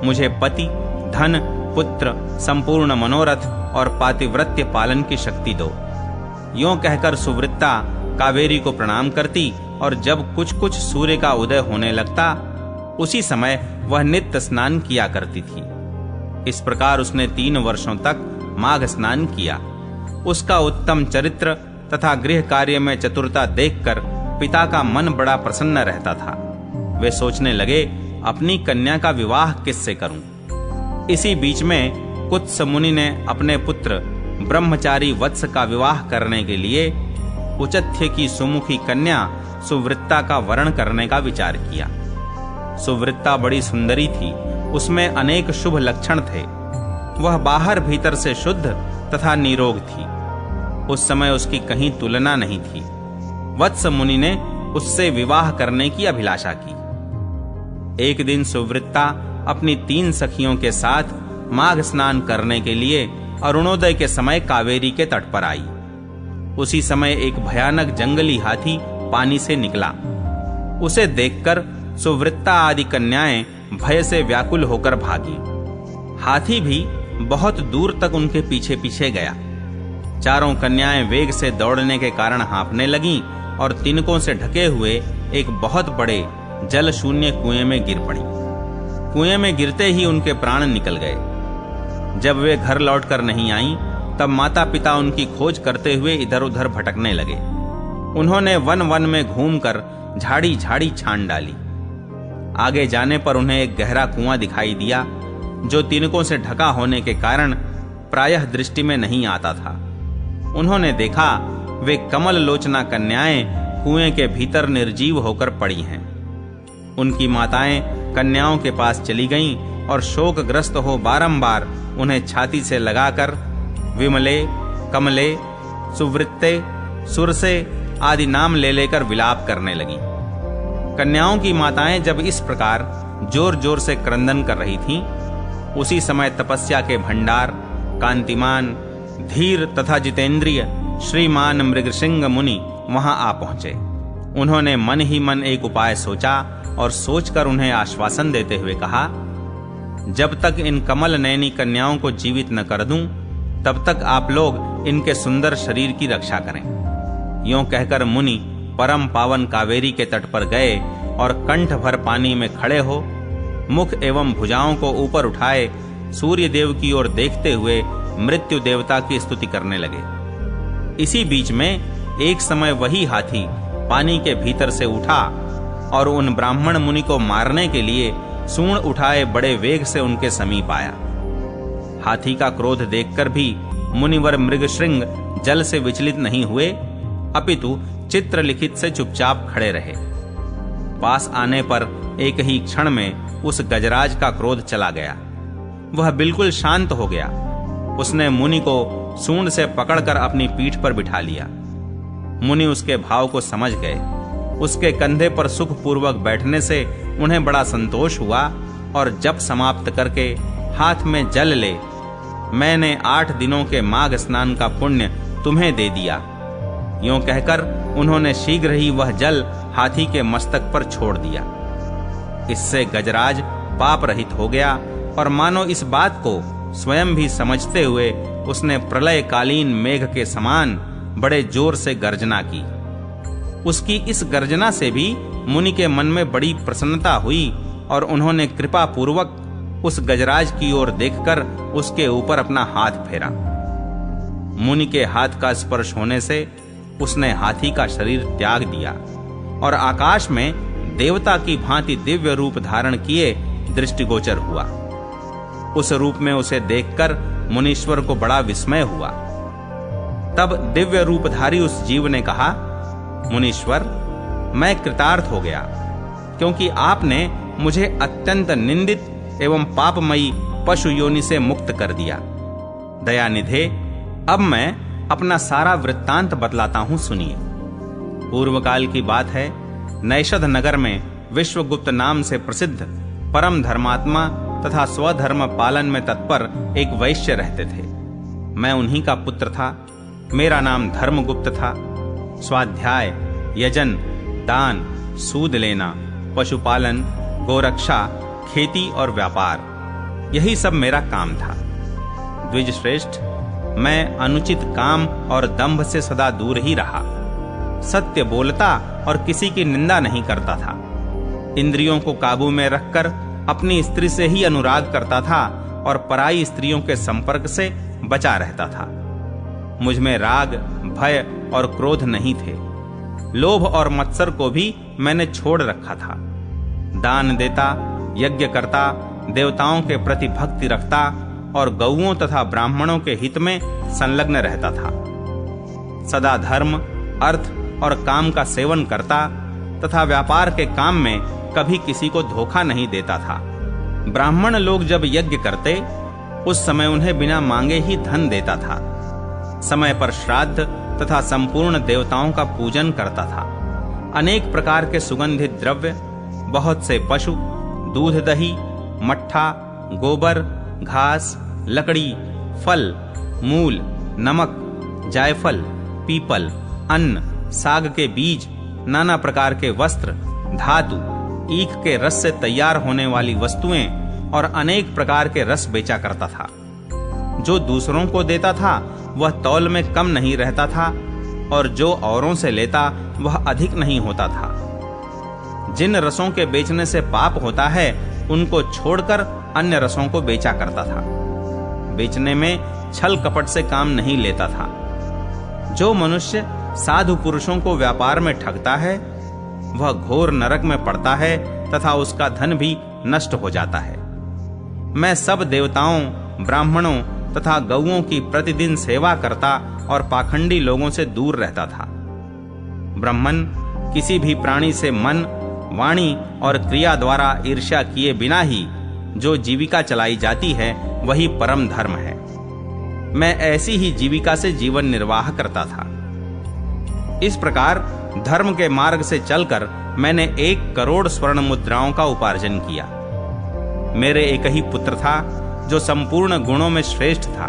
Speaker 1: मुझे पति, धन, पुत्र, संपूर्ण मनोरथ और पातिव्रत्य पालन की शक्ति दो। यों कहकर सुवृत्ता कावेरी को प्रणाम करती और जब कुछ कुछ सूर्य का उदय होने लगता उसी समय वह नित्य स्नान किया करती थी। इस प्रकार उसने 3 वर्षों तक माघ स्नान किया। उसका उत्तम चरित्र तथा गृह कार्य में चतुरता देखकर पिता का मन बड़ा प्रसन्न रहता था। वे सोचने लगे, अपनी कन्या का विवाह किससे करूं। इसी बीच में कुत्स मुनि ने अपने पुत्र ब्रह्मचारी वत्स का विवाह करने के लिए उचथ्य की सुमुखी कन्या सुवृत्ता का वरण करने का विचार किया। सुवृत्ता बड़ी सुंदरी थी, उसमें अनेक शुभ लक्षण थे। वह बाहर भीतर से शुद्ध तथा निरोग थी। उस समय उसकी कहीं तुलना नहीं थी। वत्स मुनि ने उससे विवाह करने की अभिलाषा की। एक दिन सुवृत्ता अपनी 3 सखियों के साथ माघ स्नान करने के लिए अरुणोदय के समय कावेरी के तट पर आई। उसी समय एक भयानक जंगली हाथी पानी से निकला। उसे देखकर सुवृत्ता आदि कन्याएं भय से व्याकुल होकर भागी। हाथी भी बहुत दूर तक उनके पीछे पीछे गया। चारों कन्याएं वेग से दौड़ने के कारण हाँफने लगीं और तिनकों से ढके हुए एक बहुत बड़े जल शून्य कुएं में गिर पड़ी। कुएं में गिरते ही उनके प्राण निकल गए। जब वे घर लौटकर नहीं आईं, तब माता पिता उनकी खोज करते हुए इधर उधर भटकने लगे। उन्होंने वन वन में घूमकर झाड़ी झाड़ी छान डाली। आगे जाने पर उन्हें एक गहरा कुआं दिखाई दिया, जो तिनकों से ढका होने के कारण प्रायः दृष्टि में नहीं आता था। उन्होंने देखा वे कमल लोचना कन्याएं कुएं के भीतर निर्जीव होकर पड़ी हैं। उनकी माताएं कन्याओं के पास चली गईं और शोकग्रस्त हो बारंबार उन्हें छाती से लगाकर विमले, कमले, सुवृत्ते, सुरसे आदि नाम ले लेकर विलाप करने लगीं। कन्याओं की माताएं जब इस प्रकार जोर जोर से क्रंदन कर रही थीं, उसी समय तपस्या के भंडार, कांतिमान, धीर तथा जितेंद्रिय श्रीमान मृगशिंग मुनि वहां आ पहुंचे। उन्होंने मन ही मन एक उपाय सोचा और सोचकर उन्हें आश्वासन देते हुए कहा, जब तक इन कमल नयनी कन्याओं को जीवित न कर दूं, तब तक आप लोग इनके सुंदर शरीर की रक्षा करें। यों कहकर मुनि परम पावन कावेरी के तट पर गए और कंठ भर पानी में खड़े हो मुख एवं भुजाओं को ऊपर उठाए सूर्य देव की ओर देखते हुए मृत्यु देवता की स्तुति करने लगे। इसी बीच में एक समय वही हाथी पानी के भीतर से उठा और उन ब्राह्मण मुनि को मारने के लिए सूंड उठाए बड़े वेग से उनके समीप आया। हाथी का क्रोध देखकर भी मुनिवर मृगशृंग जल से विचलित नहीं हुए, अपितु चित्रलिखित से चुपचाप खड़े रहे। पास आने पर एक ही क्षण में उस गजराज का क्रोध चला गया। वह बिल्कुल शांत हो गया। उसने मुनि को सूंड से पकड़कर अपनी पीठ पर बिठा लिया। मुनि उसके भाव को समझ गए। उसके कंधे पर सुखपूर्वक बैठने से उन्हें बड़ा संतोष हुआ और जप समाप्त करके हाथ में जल ले, मैंने 8 दिनों के माघ स्नान का पुण्य तुम्हें दे दिया। यों कहकर उन्होंने शीघ्र ही वह जल हाथी के मस्तक पर छोड़ दिया। इससे गजराज पाप रहित हो गया और मानो इस बात को स्वयं भी समझते हुए उसने प्रलयकालीन मेघ के समान बड़े जोर से गर्जना की। उसकी इस गर्जना से भी मुनि के मन में बड़ी प्रसन्नता हुई और उन्होंने कृपा पूर्वक उस गजराज की ओर देखकर उसके ऊपर अपना हाथ फेरा। मुनि के हाथ का स्पर्श होने से उसने हाथी का शरीर त्याग दिया और आकाश में देवता की भांति दिव्य रूप धारण किए दृष्टिगोचर हुआ। उस रूप में उसे देखकर मुनीश्वर को बड़ा विस्मय हुआ। तब दिव्य रूपधारी उस जीव ने कहा, मुनीश्वर, मैं कृतार्थ हो गया, क्योंकि आपने मुझे अत्यंत निंदित एवं पापमयी पशु योनि से मुक्त कर दिया। दयानिधे, अब मैं अपना सारा वृत्तांत बतलाता हूं, सुनिए। पूर्व काल की बात है। नैषध नगर में विश्वगुप्त नाम से प्रसिद्ध परम धर्मात्मा तथा स्वधर्म पालन में तत्पर एक वैश्य रहते थे। मैं उन्हीं का पुत्र था। मेरा नाम धर्मगुप्त था। स्वाध्याय, यजन, दान, सूद लेना, पशुपालन, गोरक्षा, खेती और व्यापार, यही सब मेरा काम था। द्विज श्रेष्ठ, मैं अनुचित काम और दंभ से सदा दूर ही रहा। सत्य बोलता और किसी की निंदा नहीं करता था। इंद्रियों को काबू में रखकर अपनी स्त्री से ही अनुराग करता था और पराई स्त्रियों के संपर्क से बचा रहता था। मुझ में राग, भय और क्रोध नहीं थे। लोभ और मत्सर को भी मैंने छोड़ रखा था। दान देता, यज्ञ करता, देवताओं के प्रति भक्ति रखता और गौओं तथा ब्राह्मणों के हित में संलग्न रहता था। सदा धर्म, अर्थ और काम का सेवन करता तथा व्यापार के काम में कभी किसी को धोखा नहीं देता था। ब्राह्मण लोग जब यज्ञ करते उस समय उन्हें बिना मांगे ही धन देता था। समय पर श्राद्ध तथा संपूर्ण देवताओं का पूजन करता था। अनेक प्रकार के सुगंधित द्रव्य, बहुत से पशु, दूध, दही, मट्ठा, गोबर, घास, लकड़ी, फल, मूल, नमक, जायफल, पीपल, अन्न, साग के बीज, नाना प्रकार के वस्त्र, धातु, ईख के रस से तैयार होने वाली वस्तुएं और अनेक प्रकार के रस बेचा करता था। जो दूसरों को देता था वह तौल में कम नहीं रहता था और जो औरों से लेता वह अधिक नहीं होता था। जिन रसों के बेचने से पाप होता है उनको छोड़कर अन्य रसों को बेचा करता था। बेचने में छल कपट से काम नहीं लेता था। जो मनुष्य साधु पुरुषों को व्यापार में ठगता है वह घोर नरक में पड़ता है तथा उसका धन भी नष्ट हो जाता है। मैं सब देवताओं, ब्राह्मणों तथा गौओं की प्रतिदिन सेवा करता और पाखंडी लोगों से दूर रहता था। ब्राह्मण किसी भी प्राणी से मन, वाणी और क्रिया द्वारा ईर्ष्या किए बिना ही जो जीविका चलाई जाती है वही परम धर्म है। मैं ऐसी ही जीविका से जीवन निर्वाह करता था। इस प्रकार धर्म के मार्ग से चलकर मैंने 1 करोड़ स्वर्ण मुद्राओं का उपार्जन किया। मेरे एक ही पुत्र था जो संपूर्ण गुणों में श्रेष्ठ था।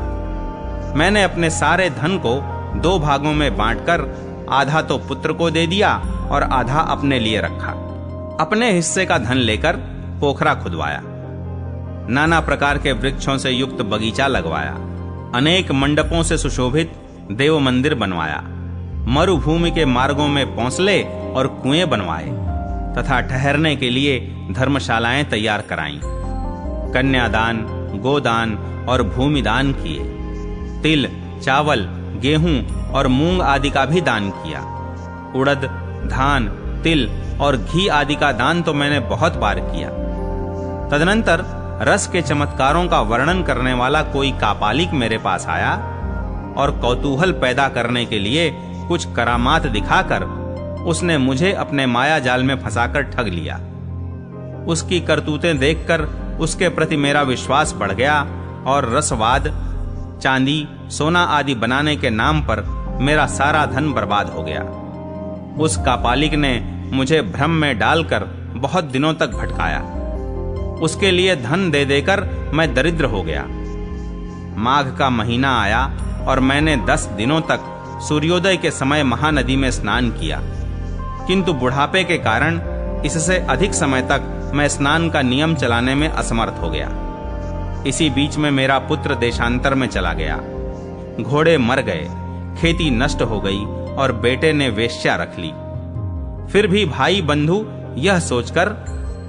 Speaker 1: मैंने अपने सारे धन को 2 भागों में बांटकर आधा तो पुत्र को दे दिया और आधा अपने लिए रखा। अपने हिस्से का धन लेकर पोखरा खुदवाया, नाना प्रकार के वृक्षों से युक्त बगीचा लगवाया, अनेक मंडपों से सुशोभित देव मंदिर बनवाया, मरुभूमि के मार्गों में पौंसले और कुएं बनवाए तथा ठहरने के लिए धर्मशालाएं तैयार कराईं। कन्यादान, गोदान और भूमिदान किए। तिल, चावल, गेहूं और मूंग आदि का भी दान किया। उड़द, धान, तिल और घी आदि का दान तो मैंने बहुत बार किया। तदनंतर रस के चमत्कारों का वर्णन करने वाला कोई कापालिक मेरे पास आया और कौतूहल पैदा करने के लिए कुछ करामात दिखाकर उसने मुझे अपने माया जाल में फंसाकर ठग लिया। उसकी करतूतें देखकर उसके प्रति मेरा विश्वास बढ़ गया और रसवाद, चांदी, सोना आदि बनाने के नाम पर मेरा सारा धन बर्बाद हो गया। उस कापालिक ने मुझे भ्रम में डालकर बहुत दिनों तक भटकाया। उसके लिए धन दे देकर मैं दरिद्र हो गया। माघ का महीना आया और मैंने 10 दिनों तक सूर्योदय के समय महानदी में स्नान किया, किंतु बुढ़ापे के कारण इससे अधिक समय तक मैं स्नान का नियम चलाने में असमर्थ हो गया। इसी बीच में मेरा पुत्र देशांतर में चला गया। घोड़े मर गए, खेती नष्ट हो गई और बेटे ने वेश्या रख ली। फिर भी भाई बंधु यह सोचकर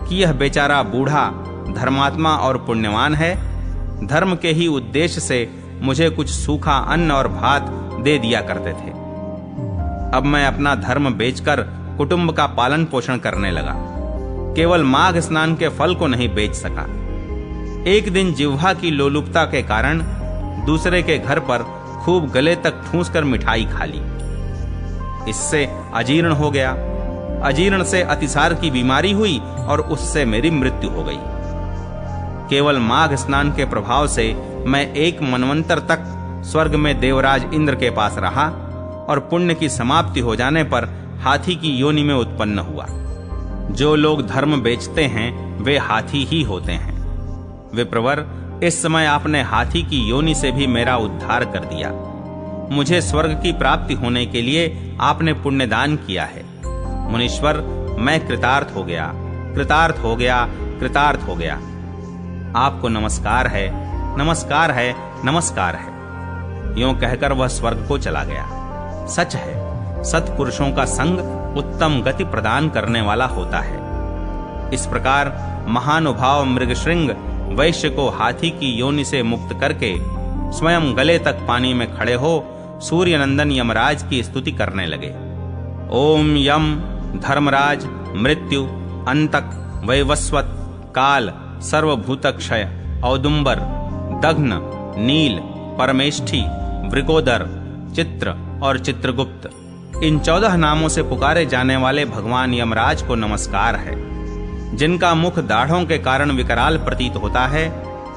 Speaker 1: कि यह बेचारा बूढ़ा धर्मात्मा और पुण्यवान है, धर्म के ही उद्देश्य से मुझे कुछ सूखा अन्न और भात दे दिया करते थे। अब मैं अपना धर्म बेचकर कुटुंब का पालन पोषण करने लगा। केवल माघ स्नान के फल को नहीं बेच सका। एक दिन जिह्वा की लोलुपता के कारण दूसरे के घर पर खूब गले तक ठूंसकर मिठाई खा ली। इससे अजीर्ण हो गया। अजीर्ण से अतिसार की बीमारी हुई और उससे मेरी मृत्यु हो गई। केवल माघ स्नान के प्रभाव से मैं 1 मनवंतर तक स्वर्ग में देवराज इंद्र के पास रहा और पुण्य की समाप्ति हो जाने पर हाथी की योनि में उत्पन्न हुआ। जो लोग धर्म बेचते हैं वे हाथी ही होते हैं। विप्रवर, इस समय आपने हाथी की योनि से भी मेरा उद्धार कर दिया। मुझे स्वर्ग की प्राप्ति होने के लिए आपने पुण्यदान किया है। मुनीश्वर, मैं कृतार्थ हो गया, कृतार्थ हो गया, कृतार्थ हो गया। आपको नमस्कार है, नमस्कार है, नमस्कार है। यूं कहकर वह स्वर्ग को चला गया। सच है, सत्पुरुषों का संग उत्तम गति प्रदान करने वाला होता है। इस प्रकार महानुभाव मृगशृंग वैश्य को हाथी की योनि से मुक्त करके स्वयं गले तक पानी में खड़े हो सूर्यनंदन यमराज की स्तुति करने लगे। ओम यम, धर्मराज, मृत्यु, अंतक, वैवस्वत, काल, सर्वभूतक्षय, औदुंबर, दघ्न, नील, परमेष्ठी, वृकोदर, चित्र और चित्रगुप्त, इन 14 नामों से पुकारे जाने वाले भगवान यमराज को नमस्कार है, जिनका मुख दाढ़ों के कारण विकराल प्रतीत होता है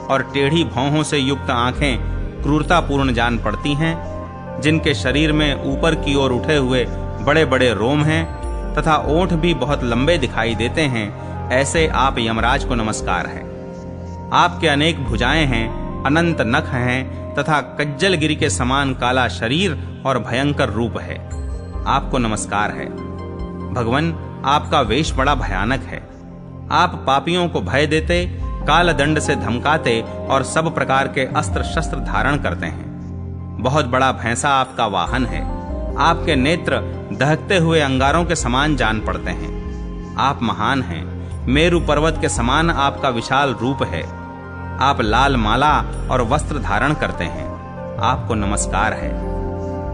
Speaker 1: और टेढ़ी भौहों से युक्त आंखें क्रूरतापूर्ण जान पड़ती हैं, जिनके शरीर में ऊपर की ओर उठे हुए बड़े-बड़े रोम हैं तथा ओंठ भी बहुत लंबे दिखाई देते हैं, ऐसे आप यमराज को नमस्कार है। आपके अनेक भुजाएं हैं, अनंत नख हैं तथा कज्जलगिरी के समान काला शरीर और भयंकर रूप है। आपको नमस्कार है। भगवन, आपका वेश बड़ा भयानक है। आप पापियों को भय देते, काल दंड से धमकाते और सब प्रकार के अस्त्र शस्त्र धारण करते हैं। बहुत बड़ा भैंसा आपका वाहन है। आपके नेत्र दहकते हुए अंगारों के समान जान पड़ते हैं। आप महान हैं। मेरु पर्वत के समान आपका विशाल रूप है। आप लाल माला और वस्त्र धारण करते हैं। आपको नमस्कार है।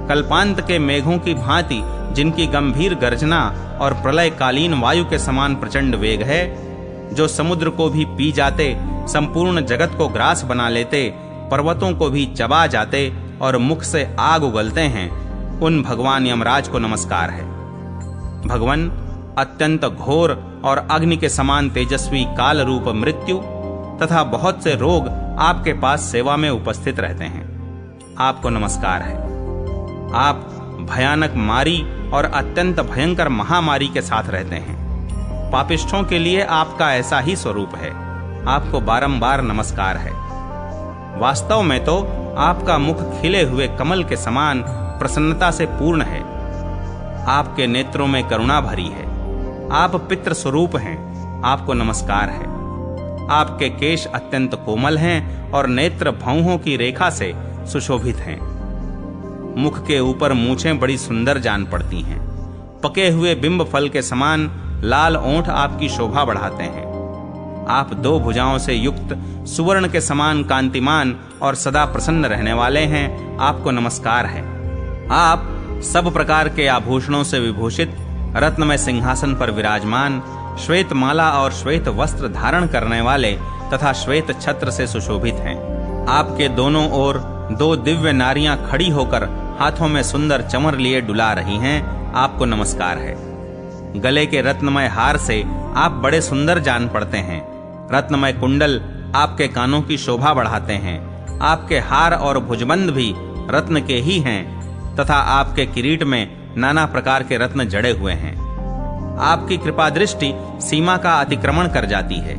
Speaker 1: कल्पांत के मेघों की भांति जिनकी गंभीर गर्जना और प्रलयकालीन वायु के समान प्रचंड वेग है, जो समुद्र को भी पी जाते, संपूर्ण जगत को ग्रास बना लेते, पर्वतों को भी चबा जाते और मुख से आग उगलते हैं, उन भगवान यमराज को नमस्कार है। भगवन, अत्यंत घोर और अग्नि के समान तेजस्वी काल रूप मृत्यु तथा बहुत से रोग आपके पास सेवा में उपस्थित रहते हैं। आपको नमस्कार है। आप भयानक मारी और अत्यंत भयंकर महामारी के साथ रहते हैं। पापिष्ठों के लिए आपका ऐसा ही स्वरूप है। आपको बारंबार नमस्कार है। वास्तव में तो आपका मुख खिले हुए कमल के समान प्रसन्नता से पूर्ण है। आपके नेत्रों में करुणा भरी है। आप पितृ स्वरूप हैं। आपको नमस्कार है। आपके केश अत्यंत कोमल हैं और नेत्र भौहों की रेखा से सुशोभित हैं। मुख के ऊपर मूछें बड़ी सुंदर जान पड़ती हैं। पके हुए बिंब फल के समान लाल ओंठ आपकी शोभा बढ़ाते हैं। आप 2 भुजाओं से युक्त सुवर्ण के समान कांतिमान और सदा प्रसन्न रहने वाले हैं। आपको नमस्कार है। आप सब प्रकार के आभूषणों से विभूषित रत्नमय सिंहासन पर विराजमान, श्वेत माला और श्वेत वस्त्र धारण करने वाले तथा श्वेत छत्र से सुशोभित हैं। आपके दोनों ओर 2 दिव्य नारियां खड़ी होकर हाथों में सुंदर चमर लिए डुला रही हैं। आपको नमस्कार है। गले के रत्नमय हार से आप बड़े सुंदर जान पड़ते हैं। रत्नमय कुंडल आपके कानों की शोभा बढ़ाते हैं। आपके हार और भुजबंद भी रत्न के ही हैं तथा आपके किरीट में नाना प्रकार के रत्न जड़े हुए हैं। आपकी कृपा दृष्टि सीमा का अतिक्रमण कर जाती है।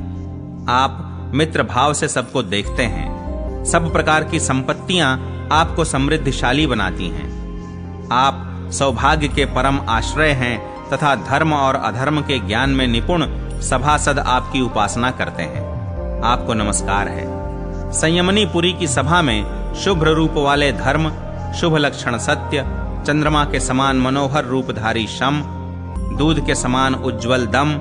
Speaker 1: आप मित्र भाव से सबको देखते हैं। सब प्रकार की संपत्तियां आपको समृद्धिशाली बनाती हैं। आप सौभाग्य के परम आश्रय हैं तथा धर्म और अधर्म के ज्ञान में निपुण सभासद आपकी उपासना करते हैं। आपको नमस्कार है। संयमनीपुरी की सभा में शुभ्र रूप वाले धर्म, शुभ लक्षण सत्य, चंद्रमा के समान मनोहर रूपधारी शम, दूध के समान उज्ज्वल दम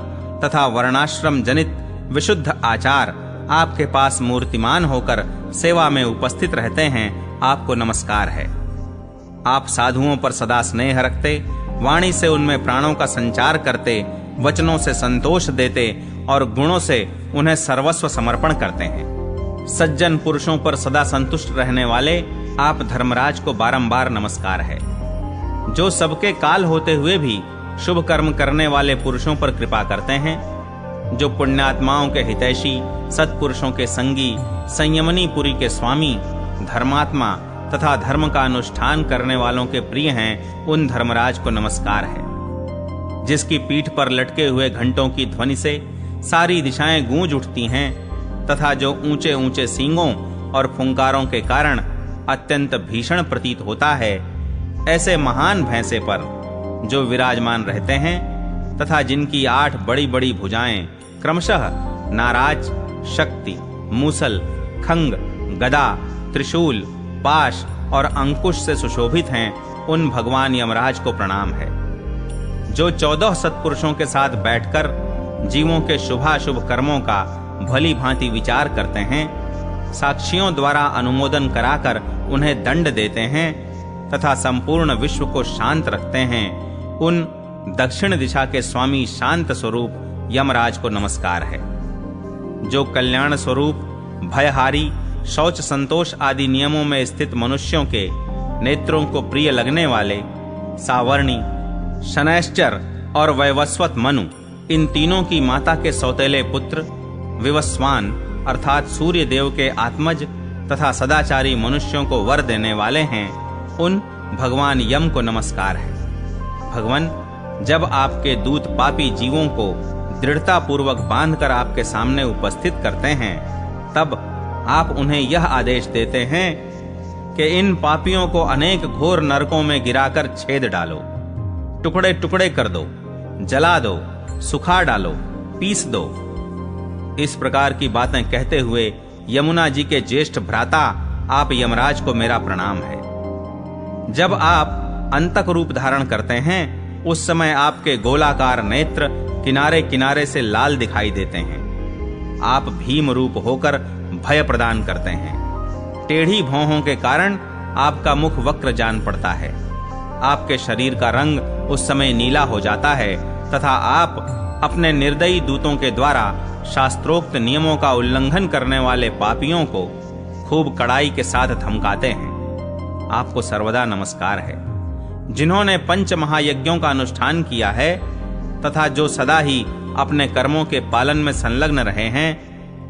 Speaker 1: तथा वर्णाश्रम जनित विशुद्ध आचार आपके पास मूर्तिमान होकर सेवा में उपस्थित रहते हैं। आपको नमस्कार है। आप साधुओं पर सदा स्नेह रखते, वाणी से उनमें प्राणों का संचार करते, वचनों से संतोष देते और गुणों से उन्हें सर्वस्व समर्पण करते हैं। सज्जन पुरुषों पर सदा संतुष्ट रहने वाले आप धर्मराज को बारंबार नमस्कार है। जो सबके काल होते हुए भी शुभ कर्म करने वाले पुरुषों पर कृपा करते हैं, जो पुण्यात्माओं के हितैषी, सत्पुरुषों के संगी, संयमनीपुरी के स्वामी, धर्मात्मा तथा धर्म का अनुष्ठान करने वालों के प्रिय हैं, उन धर्मराज को नमस्कार है। जिसकी पीठ पर लटके हुए घंटों की ध्वनि से सारी दिशाएं गूंज उठती हैं, तथा जो ऊंचे ऊंचे सींगों और फुंकारों के कारण अत्यंत भीषण प्रतीत होता है, ऐसे महान भैंसे पर जो विराजमान रहते हैं तथा जिनकी 8 बड़ी-बड़ी भुजाएं क्रमशः नाराज, शक्ति, मूसल, खंग, गदा, त्रिशूल, पाश और अंकुश से सुशोभित हैं, उन भगवान यमराज को प्रणाम है। जो 14 सत्पुरुषों के साथ बैठकर जीवों के शुभाशुभ कर्मों का भली भांति विचार करते हैं, साक्षियों द्वारा अनुमोदन कराकर उन्हें दंड देते हैं तथा संपूर्ण विश्व को शांत रखते हैं, उन दक्षिण दिशा के स्वामी शांत स्वरूप यमराज को नमस्कार है। जो कल्याण स्वरूप, भयहारी, शौच संतोष आदि नियमों में स्थित मनुष्यों के नेत्रों को प्रिय लगने वाले सावर्णी, शनैश्चर और वैवस्वत मनु, इन तीनों की माता के सौतेले पुत्र विवस्वान अर्थात सूर्य देव के आत्मज तथा सदाचारी मनुष्यों को वर देने वाले हैं, उन भगवान यम को नमस्कार है। भगवान, जब आपके दूत पापी जीवों को दृढ़ता पूर्वक बांधकर आपके सामने उपस्थित करते हैं, तब आप उन्हें यह आदेश देते हैं कि इन पापियों को अनेक घोर नरकों में गिराकर छेद डालो, टुकड़े टुकड़े कर दो, जला दो, सुखा डालो, पीस दो। इस प्रकार की बातें कहते हुए यमुना जी के ज्येष्ठ भ्राता आप यमराज को मेरा प्रणाम है। जब आप अंतक रूप धारण करते हैं, उस समय आपके गोलाकार नेत्र किनारे किनारे से लाल दिखाई देते हैं। आप भीम रूप होकर भय प्रदान करते हैं। टेढ़ी भौहों के कारण आपका मुख वक्र जान पड़ता है। आपके शरीर का रंग उस समय नीला हो जाता है तथा आप अपने निर्दयी दूतों के द्वारा शास्त्रोक्त नियमों का उल्लंघन करने वाले पापियों को खूब कड़ाई के साथ धमकाते हैं। आपको सर्वदा नमस्कार है। जिन्होंने पंच महायज्ञों का अनुष्ठान किया है तथा जो सदा ही अपने कर्मों के पालन में संलग्न रहे हैं,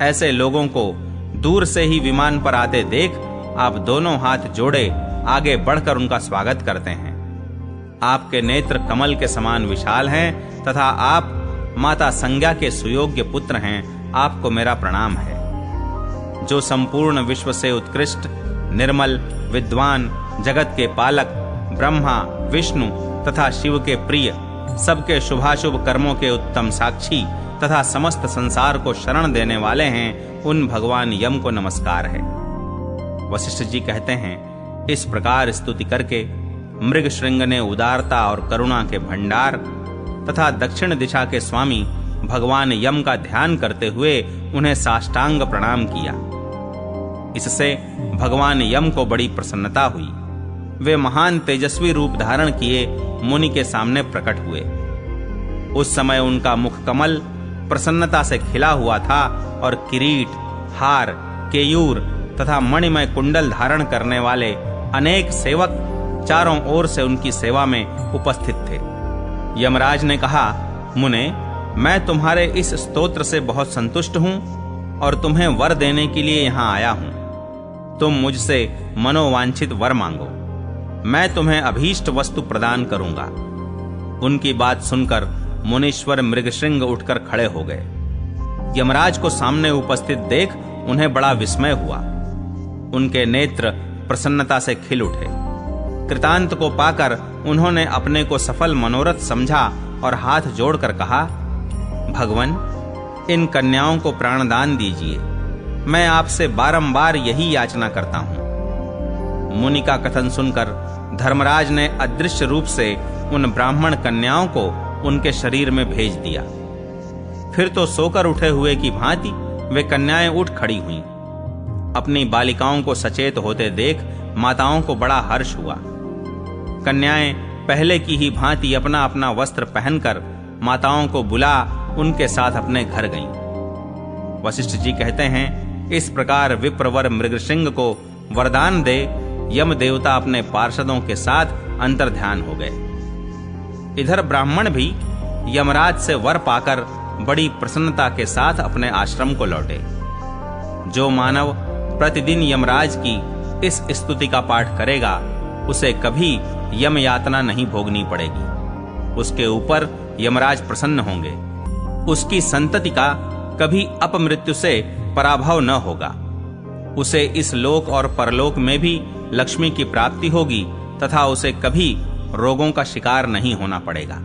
Speaker 1: ऐसे लोगों को दूर से ही विमान पर आते देख आप दोनों हाथ जोड़े आगे बढ़कर उनका स्वागत करते हैं। आपके नेत्र कमल के समान विशाल हैं तथा आप माता संज्ञा के सुयोग्य पुत्र हैं। आपको मेरा प्रणाम है। जो संपूर्ण विश्व से उत्कृष्ट, निर्मल, विद्वान, जगत के पालक, ब्रह्मा, विष्णु तथा शिव के प्रिय, सबके शुभाशुभ कर्मों के उत्तम साक्षी तथा समस्त संसार को शरण देने वाले हैं, उन भगवान यम को नमस्कार है। वशिष्ठ जी कहते हैं, इस प्रकार स्तुति करके मृगशृंग ने उदारता और करुणा के भंडार तथा दक्षिण दिशा के स्वामी भगवान यम का ध्यान करते हुए उन्हें साष्टांग प्रणाम किया। इससे भगवान यम को बड़ी प्रसन्नता हुई। वे महान तेजस्वी रूप धारण किए मुनि के सामने प्रकट हुए। उस समय उनका मुख कमल प्रसन्नता से खिला हुआ था और किरीट, हार, केयूर तथा मणिमय कुंडल धारण करने वाले अनेक सेवक चारों ओर से उनकी सेवा में उपस्थित थे। यमराज ने कहा, मुने, मैं तुम्हारे इस स्तोत्र से बहुत संतुष्ट हूं और तुम्हें वर देने के लिए यहां आया हूं। तुम मुझसे मनोवांछित वर मांगो, मैं तुम्हें अभीष्ट वस्तु प्रदान करूंगा। उनकी बात सुनकर मुनीश्वर मृगशृंग उठकर खड़े हो गए। यमराज को सामने उपस्थित देख उन्हें बड़ा विस्मय हुआ। उनके नेत्र प्रसन्नता से खिल उठे। कृतांत को पाकर उन्होंने अपने को सफल मनोरथ समझा और हाथ जोड़कर कहा, भगवन, इन कन्याओं को प्राणदान दीजिए। मैं आपसे बारंबार यही याचना करता हूं। मुनि का कथन सुनकर धर्मराज ने अदृश्य रूप से उन ब्राह्मण कन्याओं को उनके शरीर में भेज दिया। फिर तो सोकर उठे हुए की भांति वे कन्याएं उठ खड़ी हुईं। अपनी बालिकाओं को सचेत होते देख माताओं को बड़ा हर्ष हुआ। कन्याएं पहले की ही भांति अपना अपना वस्त्र पहनकर माताओं को बुला उनके साथ अपने घर गईं। वशिष्ठ जी कहते हैं, इस प्रकार विप्रवर मृगशृंग को वरदान दे यम देवता अपने पार्षदों के साथ अंतर्ध्यान हो गए। इधर ब्राह्मण भी यमराज से वर पाकर बड़ी प्रसन्नता के साथ अपने आश्रम को लौटे। जो मानव प्रतिदिन यमराज की इस स्तुति का पाठ करेगा, उसे कभी यम यातना नहीं भोगनी पड़ेगी। उसके ऊपर यमराज प्रसन्न होंगे। उसकी संतति का कभी अपमृत्यु से पराभव न होगा। उसे इस लोक और परलोक में भी लक्ष्मी की प्राप्ति होगी तथा उसे कभी रोगों का शिकार नहीं होना पड़ेगा।